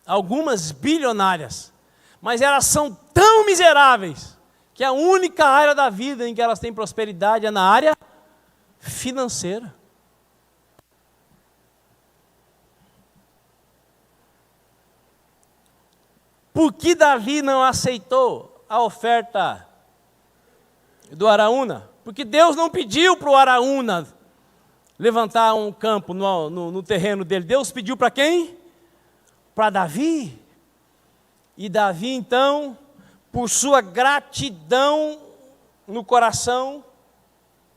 algumas bilionárias, mas elas são tão miseráveis que a única área da vida em que elas têm prosperidade é na área financeira. Por que Davi não aceitou a oferta do Araúna? Porque Deus não pediu para o Araúna levantar um campo no terreno dele. Deus pediu para quem? Para Davi. E Davi, então, por sua gratidão no coração,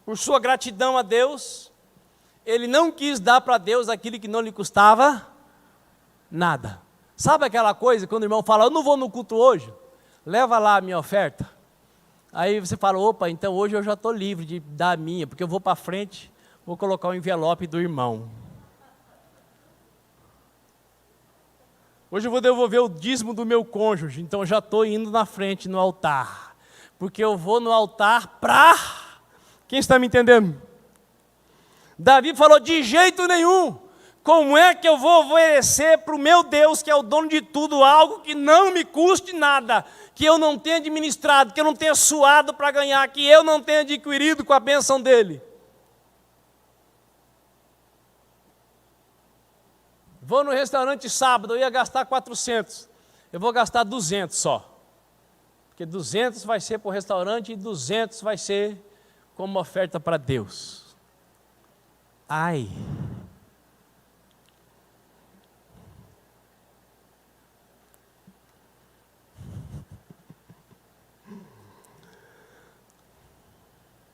por sua gratidão a Deus, ele não quis dar para Deus aquilo que não lhe custava nada. Sabe aquela coisa, quando o irmão fala, eu não vou no culto hoje, leva lá a minha oferta. Aí você fala, opa, então hoje eu já estou livre de dar a minha, porque eu vou para frente, vou colocar o envelope do irmão. Hoje eu vou devolver o dízimo do meu cônjuge, então eu já estou indo na frente no altar, porque eu vou no altar para... Quem está me entendendo? Davi falou, de jeito nenhum. Como é que eu vou oferecer para o meu Deus, que é o dono de tudo, algo que não me custe nada, que eu não tenha administrado, que eu não tenha suado para ganhar, que eu não tenha adquirido com a bênção dele? Vou no restaurante sábado, eu ia gastar 400, eu vou gastar 200 só, porque 200 vai ser para o restaurante e 200 vai ser como oferta para Deus. Ai...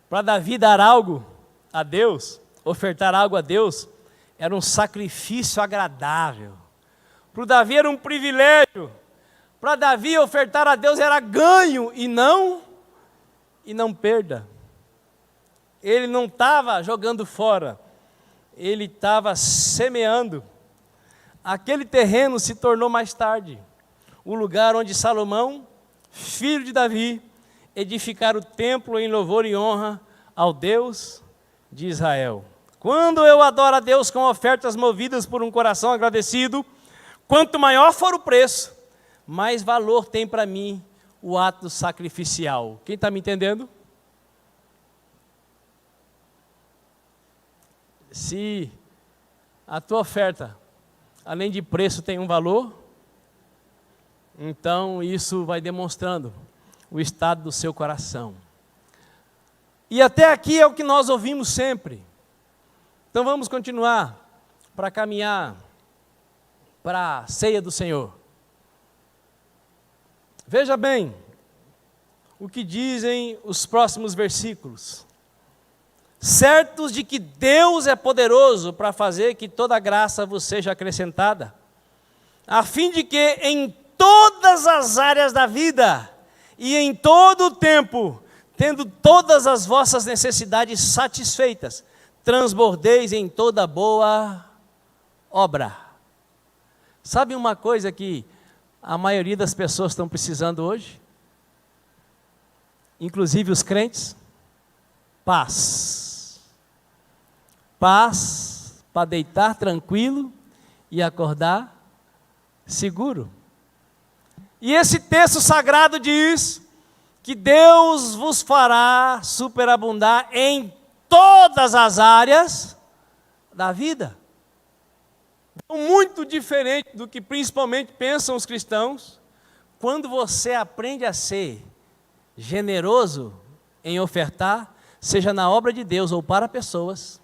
Para Davi dar algo a Deus, ofertar algo a Deus, era um sacrifício agradável. Para o Davi era um privilégio. Para Davi ofertar a Deus era ganho e não perda. Ele não estava jogando fora, ele estava semeando. Aquele terreno se tornou mais tarde o lugar onde Salomão, filho de Davi, edificar o templo em louvor e honra ao Deus de Israel. Quando eu adoro a Deus com ofertas movidas por um coração agradecido, quanto maior for o preço, mais valor tem para mim o ato sacrificial. Quem está me entendendo? Se a tua oferta, além de preço, tem um valor, então isso vai demonstrando o estado do seu coração. E até aqui é o que nós ouvimos sempre. Então vamos continuar para caminhar para a ceia do Senhor. Veja bem o que dizem os próximos versículos. Certos de que Deus é poderoso para fazer que toda graça vos seja acrescentada, a fim de que em todas as áreas da vida e em todo o tempo, tendo todas as vossas necessidades satisfeitas, transbordeis em toda boa obra. Sabe uma coisa que a maioria das pessoas estão precisando hoje? Inclusive os crentes? Paz. Paz para deitar tranquilo e acordar seguro. E esse texto sagrado diz que Deus vos fará superabundar em todas as áreas da vida. Então, muito diferente do que principalmente pensam os cristãos, quando você aprende a ser generoso em ofertar, seja na obra de Deus ou para pessoas,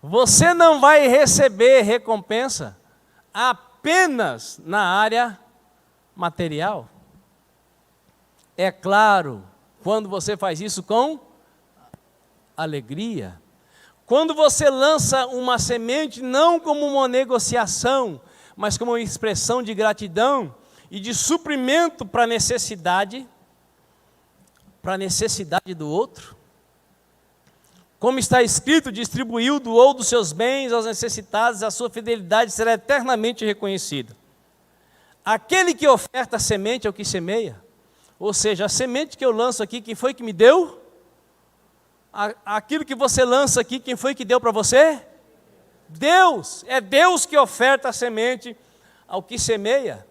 você não vai receber recompensa apenas na área material. É claro, quando você faz isso com alegria. Quando você lança uma semente não como uma negociação, mas como uma expressão de gratidão e de suprimento para a necessidade do outro. Como está escrito, distribuiu, doou dos seus bens aos necessitados, a sua fidelidade será eternamente reconhecida. Aquele que oferta a semente é o que semeia. Ou seja, a semente que eu lanço aqui, quem foi que me deu? Aquilo que você lança aqui, quem foi que deu para você? Deus. É Deus que oferta a semente ao que semeia.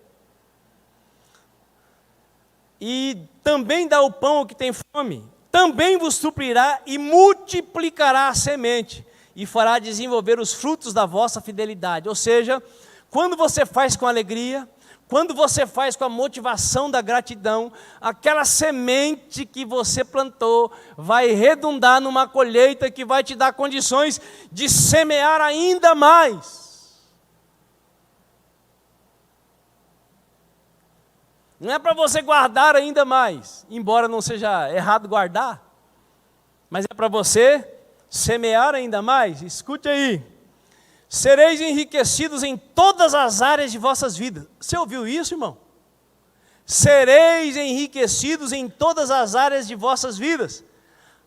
E também dá o pão ao que tem fome. Também vos suprirá e multiplicará a semente, e fará desenvolver os frutos da vossa fidelidade. Ou seja, quando você faz com alegria, quando você faz com a motivação da gratidão, aquela semente que você plantou vai redundar numa colheita que vai te dar condições de semear ainda mais. Não é para você guardar ainda mais, embora não seja errado guardar, mas é para você semear ainda mais. Escute aí. Sereis enriquecidos em todas as áreas de vossas vidas. Você ouviu isso, irmão? Sereis enriquecidos em todas as áreas de vossas vidas,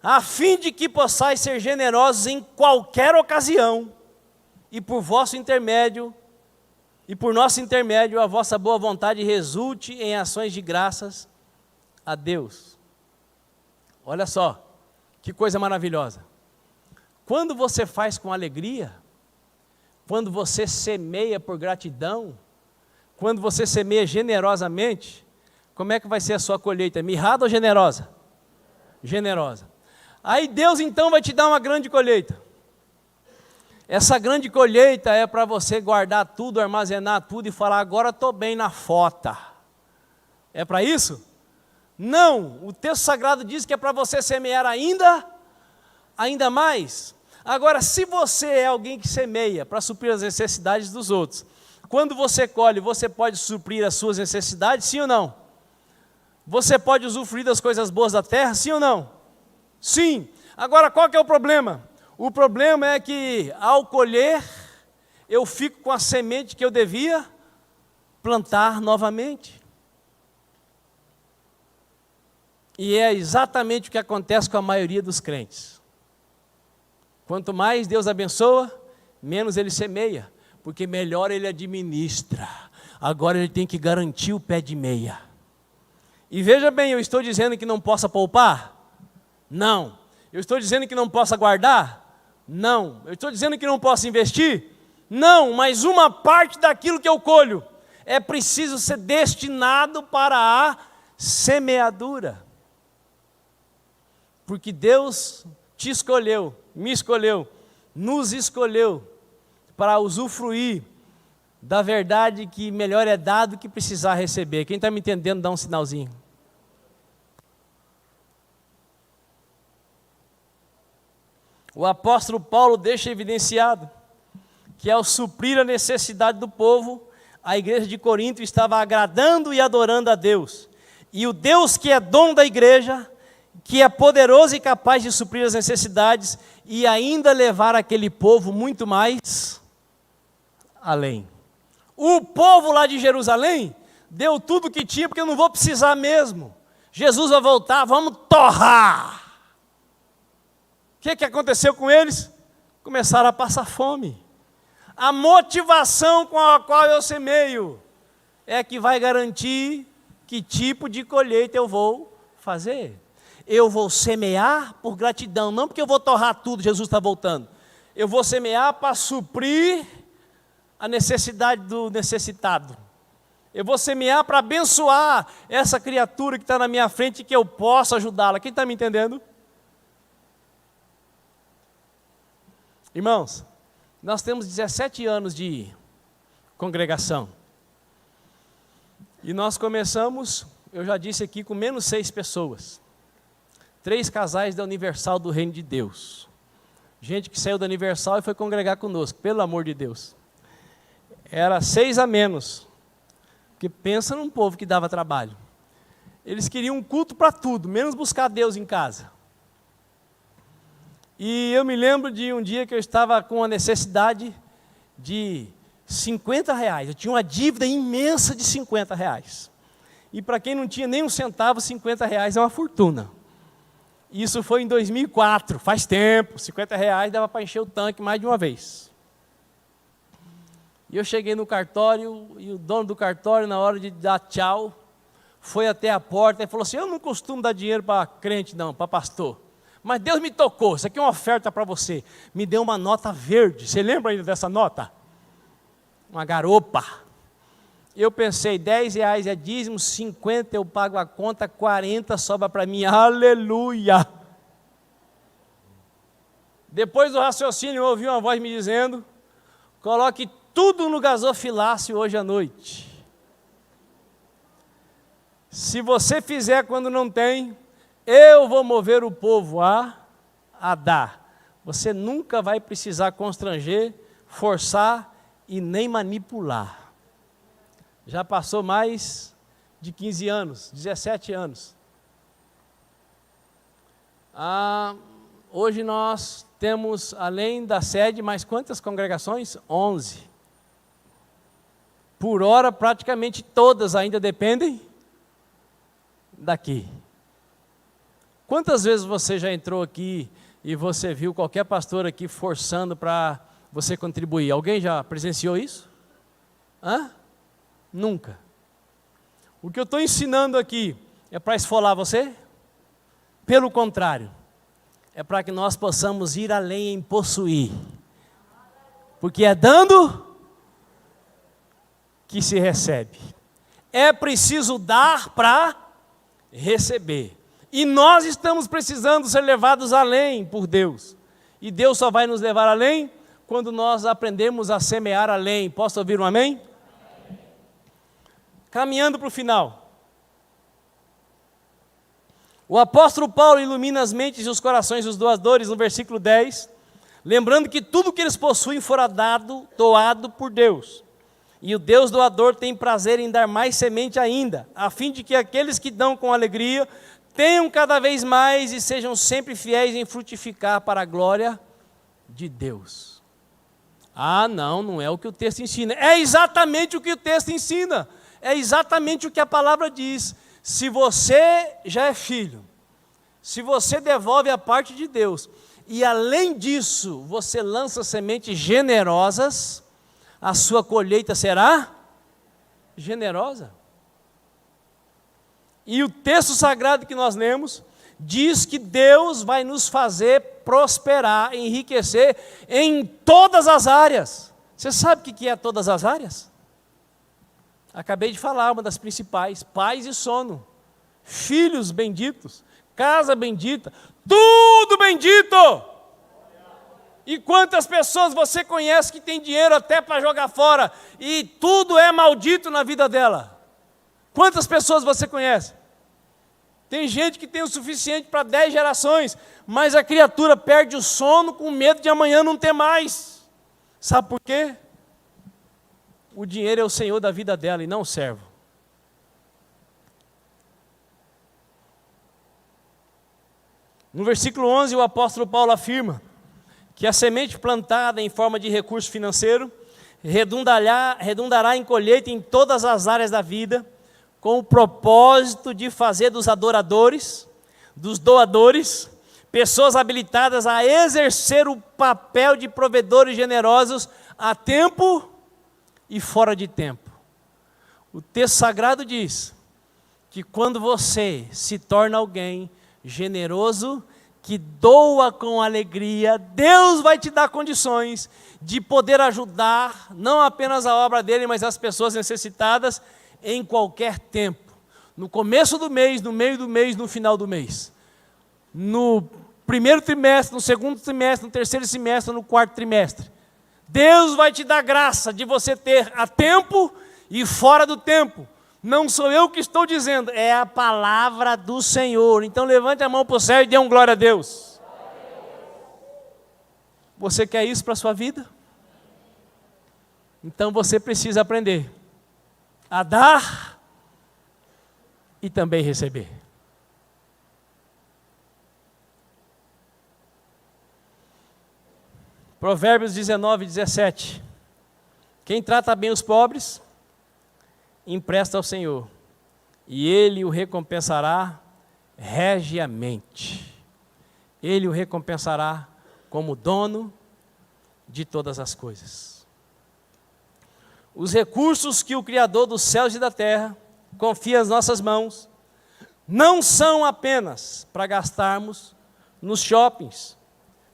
a fim de que possais ser generosos em qualquer ocasião, e por vosso intermédio, e por nosso intermédio, a vossa boa vontade resulte em ações de graças a Deus. Olha só, que coisa maravilhosa. Quando você faz com alegria, quando você semeia por gratidão, quando você semeia generosamente, como é que vai ser a sua colheita? Mirrada ou generosa? Generosa. Aí Deus então vai te dar uma grande colheita. Essa grande colheita é para você guardar tudo, armazenar tudo e falar, agora estou bem na fota. É para isso? Não, o texto sagrado diz que é para você semear ainda mais. Agora, se você é alguém que semeia para suprir as necessidades dos outros, quando você colhe, você pode suprir as suas necessidades, sim ou não? Você pode usufruir das coisas boas da terra, sim ou não? Sim. Agora, qual que é o problema? O problema é que, ao colher, eu fico com a semente que eu devia plantar novamente. E é exatamente o que acontece com a maioria dos crentes. Quanto mais Deus abençoa, menos ele semeia, porque melhor ele administra. Agora ele tem que garantir o pé de meia. E veja bem, eu estou dizendo que não possa poupar? Não. Eu estou dizendo que não possa guardar? Não. Eu estou dizendo que não possa investir? Não, mas uma parte daquilo que eu colho é preciso ser destinado para a semeadura. Porque Deus te escolheu, me escolheu, nos escolheu para usufruir da verdade que melhor é dado que precisar receber. Quem está me entendendo, dá um sinalzinho. O apóstolo Paulo deixa evidenciado que ao suprir a necessidade do povo, a igreja de Corinto estava agradando e adorando a Deus. E o Deus que é dono da igreja, que é poderoso e capaz de suprir as necessidades e ainda levar aquele povo muito mais além. O povo lá de Jerusalém deu tudo o que tinha, porque eu não vou precisar mesmo. Jesus vai voltar, vamos torrar. O que aconteceu com eles? Começaram a passar fome. A motivação com a qual eu semeio é que vai garantir que tipo de colheita eu vou fazer. Eu vou semear por gratidão, não porque eu vou torrar tudo, Jesus está voltando. Eu vou semear para suprir a necessidade do necessitado. Eu vou semear para abençoar essa criatura que está na minha frente e que eu possa ajudá-la. Quem está me entendendo? Irmãos, nós temos 17 anos de congregação. E nós começamos, eu já disse aqui, com menos 6 pessoas. 3 casais da Universal do Reino de Deus. Gente que saiu da Universal e foi congregar conosco, pelo amor de Deus. Era 6 a menos. Porque pensa num povo que dava trabalho. Eles queriam um culto para tudo, menos buscar Deus em casa. E eu me lembro de um dia que eu estava com a necessidade de R$50. Eu tinha uma dívida imensa de R$50. E para quem não tinha nem um centavo, R$50 é uma fortuna. Isso foi em 2004, faz tempo. R$50 dava para encher o tanque mais de uma vez. E eu cheguei no cartório, e o dono do cartório, na hora de dar tchau, foi até a porta e falou assim: eu não costumo dar dinheiro para crente não, para pastor. Mas Deus me tocou, isso aqui é uma oferta para você. Me deu uma nota verde, você lembra ainda dessa nota? Uma garopa. Eu pensei, R$10 é dízimo, 50 eu pago a conta, 40 sobra para mim, aleluia. Depois do raciocínio eu ouvi uma voz me dizendo: coloque tudo no gasofilácio hoje à noite. Se você fizer quando não tem, eu vou mover o povo a dar. Você nunca vai precisar constranger, forçar e nem manipular. Já passou mais de 15 anos, 17 anos. Hoje nós temos, além da sede, mais quantas congregações? 11. Por hora, praticamente todas ainda dependem daqui. Quantas vezes você já entrou aqui e você viu qualquer pastor aqui forçando para você contribuir? Alguém já presenciou isso? Nunca. O que eu estou ensinando aqui é para esfolar você? Pelo contrário, é para que nós possamos ir além em possuir. Porque é dando que se recebe. É preciso dar para receber. E nós estamos precisando ser levados além por Deus. E Deus só vai nos levar além quando nós aprendemos a semear além. Posso ouvir um amém? Caminhando para o final. O apóstolo Paulo ilumina as mentes e os corações dos doadores no versículo 10, lembrando que tudo que eles possuem fora doado por Deus. E o Deus doador tem prazer em dar mais semente ainda, a fim de que aqueles que dão com alegria tenham cada vez mais e sejam sempre fiéis em frutificar para a glória de Deus. Não é o que o texto ensina. É exatamente o que o texto ensina. É exatamente o que a palavra diz. Se você já é filho, se você devolve a parte de Deus, e além disso, você lança sementes generosas, a sua colheita será generosa. E o texto sagrado que nós lemos diz que Deus vai nos fazer prosperar, enriquecer em todas as áreas. Você sabe o que é todas as áreas? Acabei de falar, uma das principais: paz e sono, filhos benditos, casa bendita, tudo bendito. E quantas pessoas você conhece que tem dinheiro até para jogar fora e tudo é maldito na vida dela? Quantas pessoas você conhece? Tem gente que tem o suficiente para 10 gerações, mas a criatura perde o sono com medo de amanhã não ter mais. Sabe por quê? O dinheiro é o senhor da vida dela e não o servo. No versículo 11, o apóstolo Paulo afirma que a semente plantada em forma de recurso financeiro redundará em colheita em todas as áreas da vida, com o propósito de fazer dos adoradores, dos doadores, pessoas habilitadas a exercer o papel de provedores generosos a tempo e fora de tempo. O texto sagrado diz que quando você se torna alguém generoso, que doa com alegria, Deus vai te dar condições de poder ajudar, não apenas a obra dele, mas as pessoas necessitadas em qualquer tempo. No começo do mês, no meio do mês, no final do mês. No primeiro trimestre, no segundo trimestre, no terceiro semestre, no quarto trimestre. Deus vai te dar graça de você ter a tempo e fora do tempo. Não sou eu que estou dizendo, é a palavra do Senhor. Então levante a mão para o céu e dê glória a Deus. Você quer isso para a sua vida? Então você precisa aprender a dar e também receber. Provérbios 19, 17. Quem trata bem os pobres, empresta ao Senhor, e Ele o recompensará regiamente. Ele o recompensará como dono de todas as coisas. Os recursos que o Criador dos céus e da terra confia às nossas mãos, não são apenas para gastarmos nos shoppings,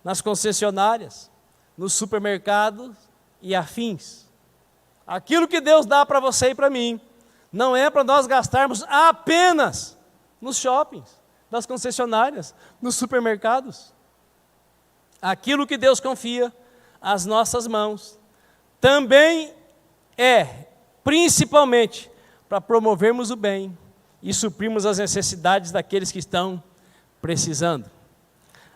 nas concessionárias, nos supermercados e afins. Aquilo que Deus dá para você e para mim, não é para nós gastarmos apenas nos shoppings, nas concessionárias, nos supermercados. Aquilo que Deus confia às nossas mãos, também principalmente, para promovermos o bem e suprirmos as necessidades daqueles que estão precisando.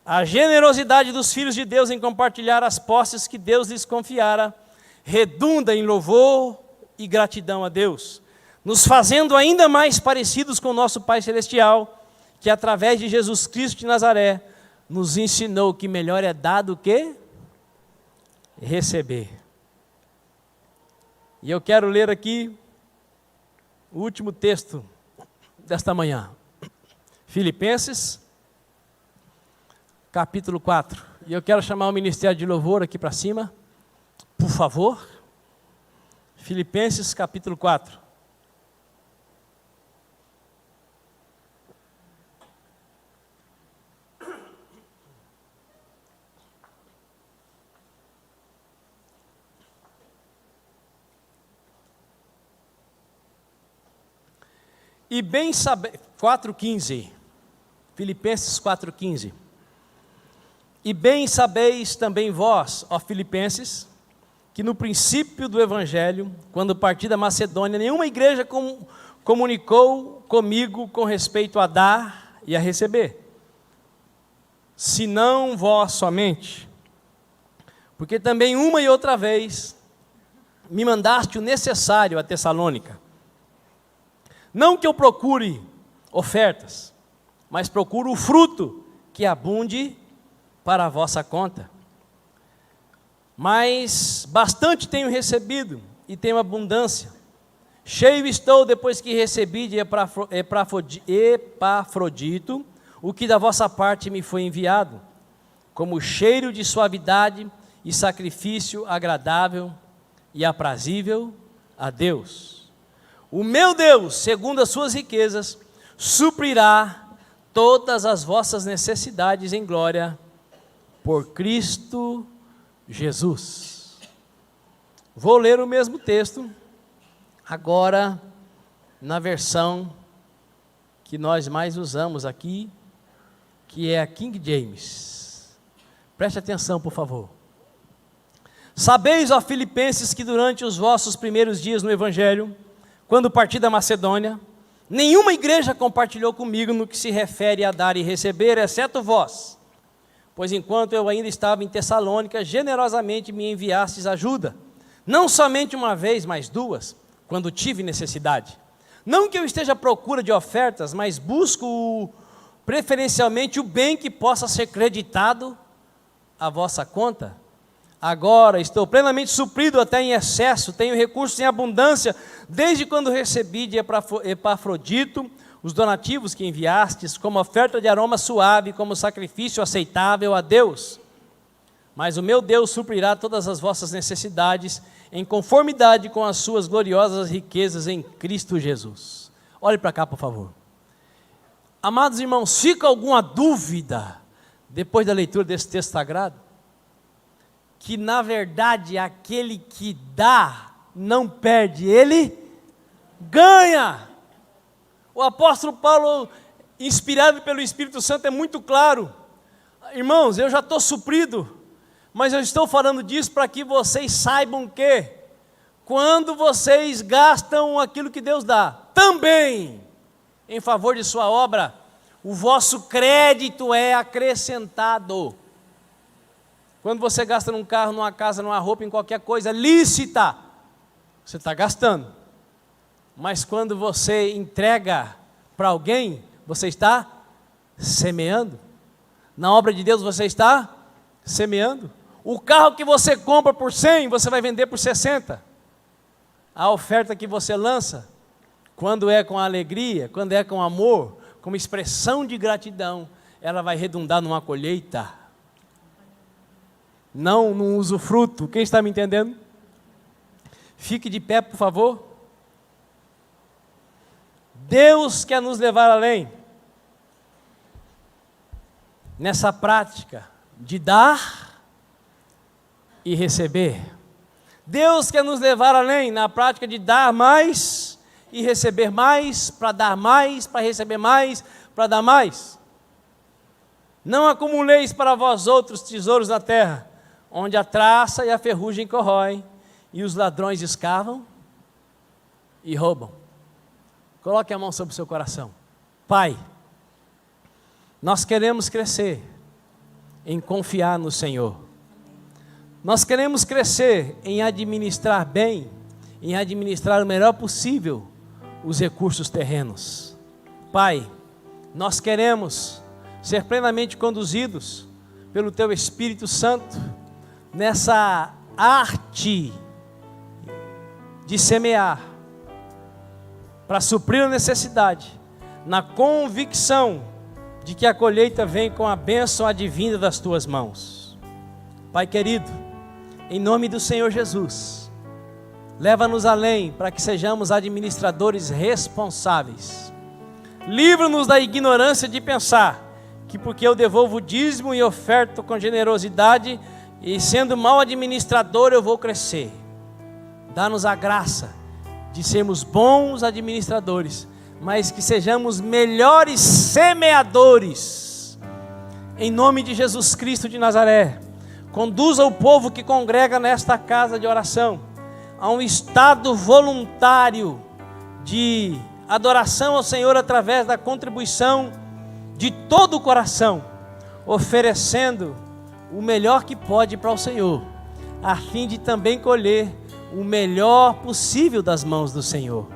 A generosidade dos filhos de Deus em compartilhar as posses que Deus lhes confiara redunda em louvor e gratidão a Deus, nos fazendo ainda mais parecidos com o nosso Pai Celestial, que através de Jesus Cristo de Nazaré nos ensinou que melhor é dar do que receber. E eu quero ler aqui o último texto desta manhã, Filipenses, capítulo 4. E eu quero chamar o Ministério de Louvor aqui para cima, por favor. Filipenses, capítulo 4. E bem sabeis, 4,15, Filipenses 4,15. E bem sabeis também vós, ó Filipenses, que no princípio do Evangelho, quando parti da Macedônia, nenhuma igreja comunicou comigo com respeito a dar e a receber, senão vós somente. Porque também uma e outra vez me mandaste o necessário a Tessalônica. Não que eu procure ofertas, mas procuro o fruto que abunde para a vossa conta. Mas bastante tenho recebido e tenho abundância. Cheio estou depois que recebi de Epafrodito, o que da vossa parte me foi enviado, como cheiro de suavidade e sacrifício agradável e aprazível a Deus. O meu Deus, segundo as suas riquezas, suprirá todas as vossas necessidades em glória por Cristo Jesus. Vou ler o mesmo texto, agora na versão que nós mais usamos aqui, que é a King James. Preste atenção, por favor. Sabeis, ó Filipenses, que durante os vossos primeiros dias no Evangelho, quando parti da Macedônia, nenhuma igreja compartilhou comigo no que se refere a dar e receber, exceto vós. Pois enquanto eu ainda estava em Tessalônica, generosamente me enviastes ajuda, não somente uma vez, mas duas, quando tive necessidade. Não que eu esteja à procura de ofertas, mas busco preferencialmente o bem que possa ser creditado à vossa conta. Agora estou plenamente suprido até em excesso, tenho recursos em abundância, desde quando recebi de Epafrodito os donativos que enviastes, como oferta de aroma suave, como sacrifício aceitável a Deus. Mas o meu Deus suprirá todas as vossas necessidades, em conformidade com as suas gloriosas riquezas em Cristo Jesus. Olhe para cá, por favor. Amados irmãos, fica alguma dúvida, depois da leitura desse texto sagrado, que na verdade aquele que dá não perde, ele ganha. O apóstolo Paulo, inspirado pelo Espírito Santo, é muito claro. Irmãos, eu já estou suprido, mas eu estou falando disso para que vocês saibam que, quando vocês gastam aquilo que Deus dá, também em favor de sua obra, o vosso crédito é acrescentado. Quando você gasta num carro, numa casa, numa roupa, em qualquer coisa lícita, você está gastando. Mas quando você entrega para alguém, você está semeando. Na obra de Deus você está semeando. O carro que você compra por 100, você vai vender por 60. A oferta que você lança, quando é com alegria, quando é com amor, como expressão de gratidão, ela vai redundar numa colheita, não num usufruto. Quem está me entendendo? Fique de pé, por favor. Deus quer nos levar além nessa prática de dar e receber. Deus quer nos levar além na prática de dar mais e receber mais, para dar mais, para receber mais, para dar mais. Não acumuleis para vós outros tesouros na terra, onde a traça e a ferrugem corroem, e os ladrões escavam e roubam. Coloque a mão sobre o seu coração. Pai, nós queremos crescer em confiar no Senhor. Nós queremos crescer em administrar bem, em administrar o melhor possível os recursos terrenos. Pai, nós queremos ser plenamente conduzidos pelo Teu Espírito Santo nessa arte de semear, para suprir a necessidade, na convicção de que a colheita vem com a bênção advinda das Tuas mãos. Pai querido, em nome do Senhor Jesus, leva-nos além para que sejamos administradores responsáveis. Livra-nos da ignorância de pensar que porque eu devolvo o dízimo e oferto com generosidade, e sendo mau administrador eu vou crescer. Dá-nos a graça de sermos bons administradores, mas que sejamos melhores semeadores. Em nome de Jesus Cristo de Nazaré, conduza o povo que congrega nesta casa de oração a um estado voluntário de adoração ao Senhor através da contribuição de todo o coração, oferecendo o melhor que pode para o Senhor, a fim de também colher o melhor possível das mãos do Senhor.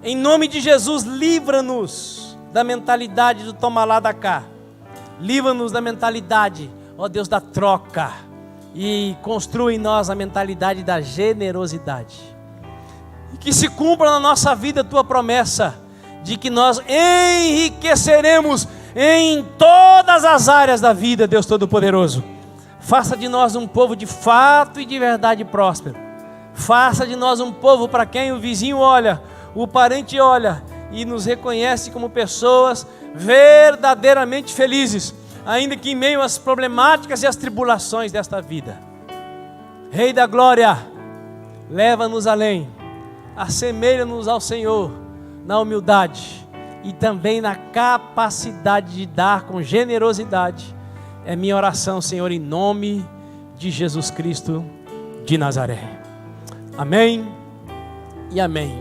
Em nome de Jesus, livra-nos da mentalidade do toma lá da cá. Livra-nos da mentalidade, ó Deus, da troca, e construa em nós a mentalidade da generosidade. E que se cumpra na nossa vida a Tua promessa de que nós enriqueceremos em todas as áreas da vida, Deus Todo-Poderoso. Faça de nós um povo de fato e de verdade próspero. Faça de nós um povo para quem o vizinho olha, o parente olha e nos reconhece como pessoas verdadeiramente felizes, ainda que em meio às problemáticas e às tribulações desta vida. Rei da glória, leva-nos além, assemelha-nos ao Senhor na humildade e também na capacidade de dar com generosidade. É minha oração, Senhor, em nome de Jesus Cristo de Nazaré. Amém e amém.